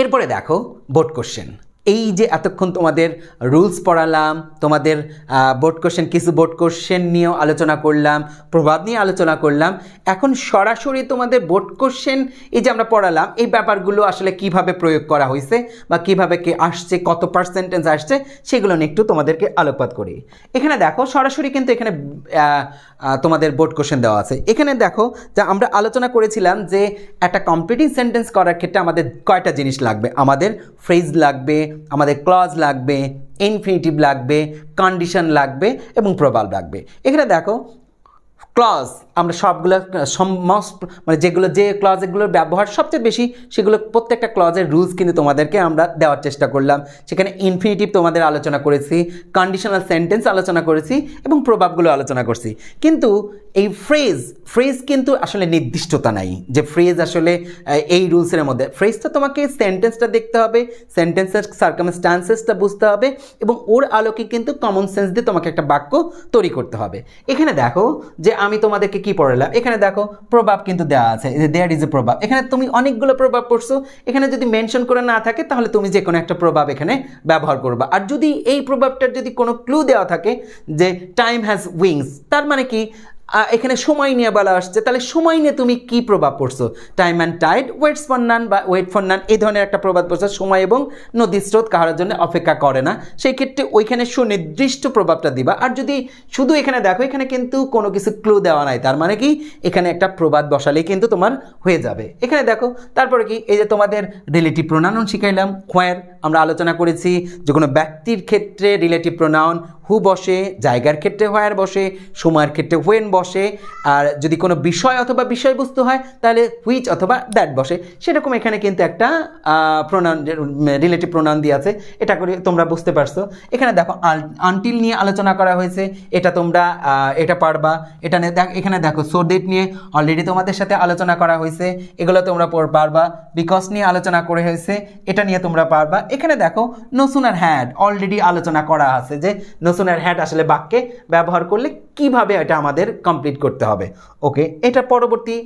এরপরে দেখো বোর্ড কোশ্চেন। এই যে এতক্ষণ তোমাদের রুলস পড়ালাম, তোমাদের বোর্ড কোশ্চেন, কিছু বোর্ড কোশ্চেন নিয়েও আলোচনা করলাম, প্রভাব নিয়ে আলোচনা করলাম। এখন সরাসরি তোমাদের বোর্ড কোশ্চেন এই যে আমরা পড়ালাম, এই ব্যাপারগুলো আসলে কিভাবে প্রয়োগ করা হয়েছে বা কিভাবে কে আসছে, কত পার্সেন্টেজ আসছে, সেগুলো নিয়ে একটু তোমাদেরকে আলোকপাত করি। এখানে দেখো সরাসরি কিন্তু এখানে তোমাদের বোর্ড কোশ্চেন দেওয়া আছে। এখানে দেখো যে আমরা আলোচনা করেছিলাম যে একটা কমপ্লিটিং সেন্টেন্স করার ক্ষেত্রে আমাদের কয়টা জিনিস লাগবে, আমাদের ফ্রেজ লাগবে, আমাদের ক্লজ লাগবে, ইনফিনিটিভ লাগবে, কন্ডিশন লাগবে এবং প্রবাব লাগবে। এখানে দেখো ক্লজ আমরা সবগুলো মানে যেগুলো যে ক্লজগুলোর ব্যবহার সবচেয়ে বেশি সেগুলো প্রত্যেকটা ক্লজের রুলস কিন্তু তোমাদেরকে আমরা দেওয়ার চেষ্টা করলাম। সেখানে ইনফিনিটিভ তোমাদের আলোচনা করেছি, কন্ডিশনাল সেন্টেন্স আলোচনা করেছি এবং প্রভাবগুলো আলোচনা করছি। কিন্তু এই ফ্রেজ কিন্তু আসলে নির্দিষ্টতা নাই যে ফ্রেজ আসলে এই রুলসের মধ্যে। ফ্রেজটা তোমাকে সেন্টেন্সটা দেখতে হবে, সেন্টেন্সের সার্কামস্টান্সেসটা বুঝতে হবে এবং ওর আলোকে কিন্তু কমন সেন্স দিয়ে তোমাকে একটা বাক্য তৈরি করতে হবে। এখানে দেখো যে আমি তোমাদেরকে কি পড়ালাম, এখানে দেখো প্রভাব কিন্তু দেওয়া আছে, দেয়ার ইজ এ প্রভাব। এখানে তুমি অনেকগুলো প্রভাব পড়ছো, এখানে যদি মেনশন করে না থাকে তাহলে তুমি যে কোনো একটা প্রভাব এখানে ব্যবহার করবা। আর যদি এই প্রভাবটার যদি কোনো ক্লু দেওয়া থাকে যে টাইম হ্যাজ উইংস, তার মানে কি এখানে সময় নিয়ে বলা আসছে, তাহলে সময় নিয়ে তুমি কি প্রভাব পড়ছো, time and tide waits for none বা ওয়েট ফর নান, এই ধরনের একটা প্রবাদ পড়ছো, সময় এবং নদীর স্রোত কাহার জন্য অপেক্ষা করে না। সেই ক্ষেত্রে ওইখানে সুনির্দিষ্ট প্রভাবটা দিবা। আর যদি শুধু এখানে দেখো এখানে কিন্তু কোনো কিছু ক্লু দেওয়া নাই, তার মানে কি এখানে একটা প্রবাদ বসালেই কিন্তু তোমার হয়ে যাবে। এখানে দেখো তারপরে কি এই যে তোমাদের রিলেটিভ প্রোনাউন শিখাইলাম, হোয়ার আমরা আলোচনা করেছি যে কোনো ব্যক্তির ক্ষেত্রে রিলেটিভ প্রোনাউন হু বসে, জায়গার ক্ষেত্রে হোয়ার বসে, সময়ের ক্ষেত্রে হোয়েন বসে, আর যদি কোনো বিষয় অথবা বিষয়বস্তু হয় তাহলে হুইচ অথবা দ্যাট বসে। সেরকম এখানে কিন্তু একটা প্রোনাউন রিলেটিভ প্রোনাউন দিয়ে আছে, এটা করে তোমরা বুঝতে পারছো। এখানে দেখো আনটিল নিয়ে আলোচনা করা হয়েছে, এটা তোমরা এটা পারবা। এটা এখানে দেখো সো দ্যাট নিয়ে অলরেডি তোমাদের সাথে আলোচনা করা হয়েছে, এগুলো তোমরা পারবা। বিকজ নিয়ে আলোচনা করে হয়েছে, এটা নিয়ে তোমরা পারবা। এখানে দেখো নো সুনার হ্যাড অলরেডি আলোচনা করা আছে যে নো সুনার হ্যাড আসলে বাক্যে ব্যবহার করলে কিভাবে এটা আমাদের কমপ্লিট করতে হবে। ওকে, এটা পরবর্তী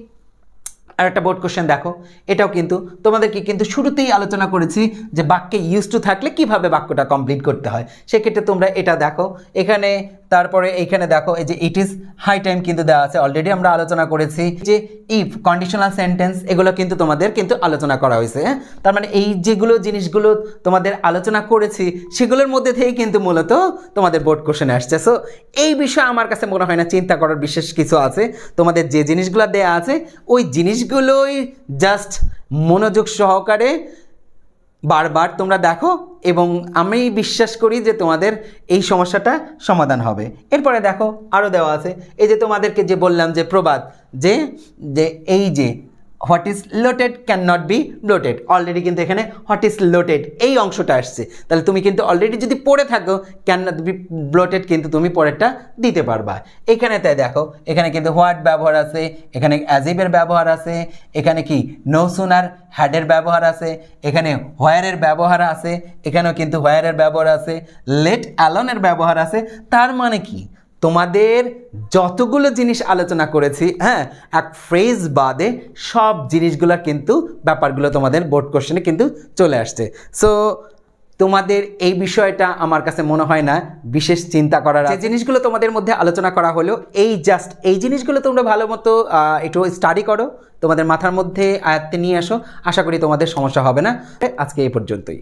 আর একটা বোর্ড কোশ্চেন দেখো, এটাও কিন্তু তোমাদেরকে কিন্তু শুরুতেই আলোচনা করেছি যে বাক্যে ইউজ টু থাকলে কিভাবে বাক্যটা কমপ্লিট করতে হয়। সেক্ষেত্রে তোমরা এটা দেখো এখানে, তারপরে এইখানে দেখো এই যে ইট ইজ হাই টাইম কিন্তু দেওয়া আছে, অলরেডি আমরা আলোচনা করেছি। যে ইফ কন্ডিশনাল সেন্টেন্স এগুলো কিন্তু তোমাদের কিন্তু আলোচনা করা হয়েছে। তার মানে এই যেগুলো জিনিসগুলো তোমাদের আলোচনা করেছি সেগুলোর মধ্যে থেকেই কিন্তু মূলত তোমাদের বোর্ড কোশ্চেন আসছে। সো এই বিষয়ে আমার কাছে মনে হয় না চিন্তা করার বিশেষ কিছু আছে। তোমাদের যে জিনিসগুলো দেয়া আছে ওই জিনিসগুলোই জাস্ট মনোযোগ সহকারে বারবার তোমরা দেখো এবং আমি বিশ্বাস করি যে তোমাদের এই সমস্যাটা সমাধান হবে। এরপরে দেখো আরও দেওয়া আছে, এই যে তোমাদেরকে যে বললাম যে প্রবাদ, যে এই যে what is lotted can not be blotted, already কিন্তু এখানে হোয়াট ইজ লোটেড এই অংশটা আসছে। তাহলে তুমি কিন্তু অলরেডি যদি পড়ে থাকো ক্যান নট বি ব্লোটেড কিন্তু তুমি পরেরটা দিতে পারবা। এখানে তাই দেখো এখানে কিন্তু হোয়াট ব্যবহার আছে, এখানে অ্যাজিভের ব্যবহার আছে, এখানে কি নো সুনার হ্যাডের ব্যবহার আছে, এখানে হোয়ারের ব্যবহার আছে, এখানেও কিন্তু হোয়ারের ব্যবহার আছে, লেট অ্যালোনের ব্যবহার আছে। তার মানে কি তোমাদের যতগুলো জিনিস আলোচনা করেছি, হ্যাঁ, এক ফ্রেজ বাদে সব জিনিসগুলোর কিন্তু ব্যাপারগুলো তোমাদের বোর্ড কোশ্চেনে কিন্তু চলে আসছে। সো তোমাদের এই বিষয়টা আমার কাছে মনে হয় না বিশেষ চিন্তা করার। যে জিনিসগুলো তোমাদের মধ্যে আলোচনা করা হলো এই জিনিসগুলো তোমরা ভালো মতো একটু স্টাডি করো, তোমাদের মাথার মধ্যে আয়ত্তে নিয়ে আসো, আশা করি তোমাদের সমস্যা হবে না। আজকে এই পর্যন্তই।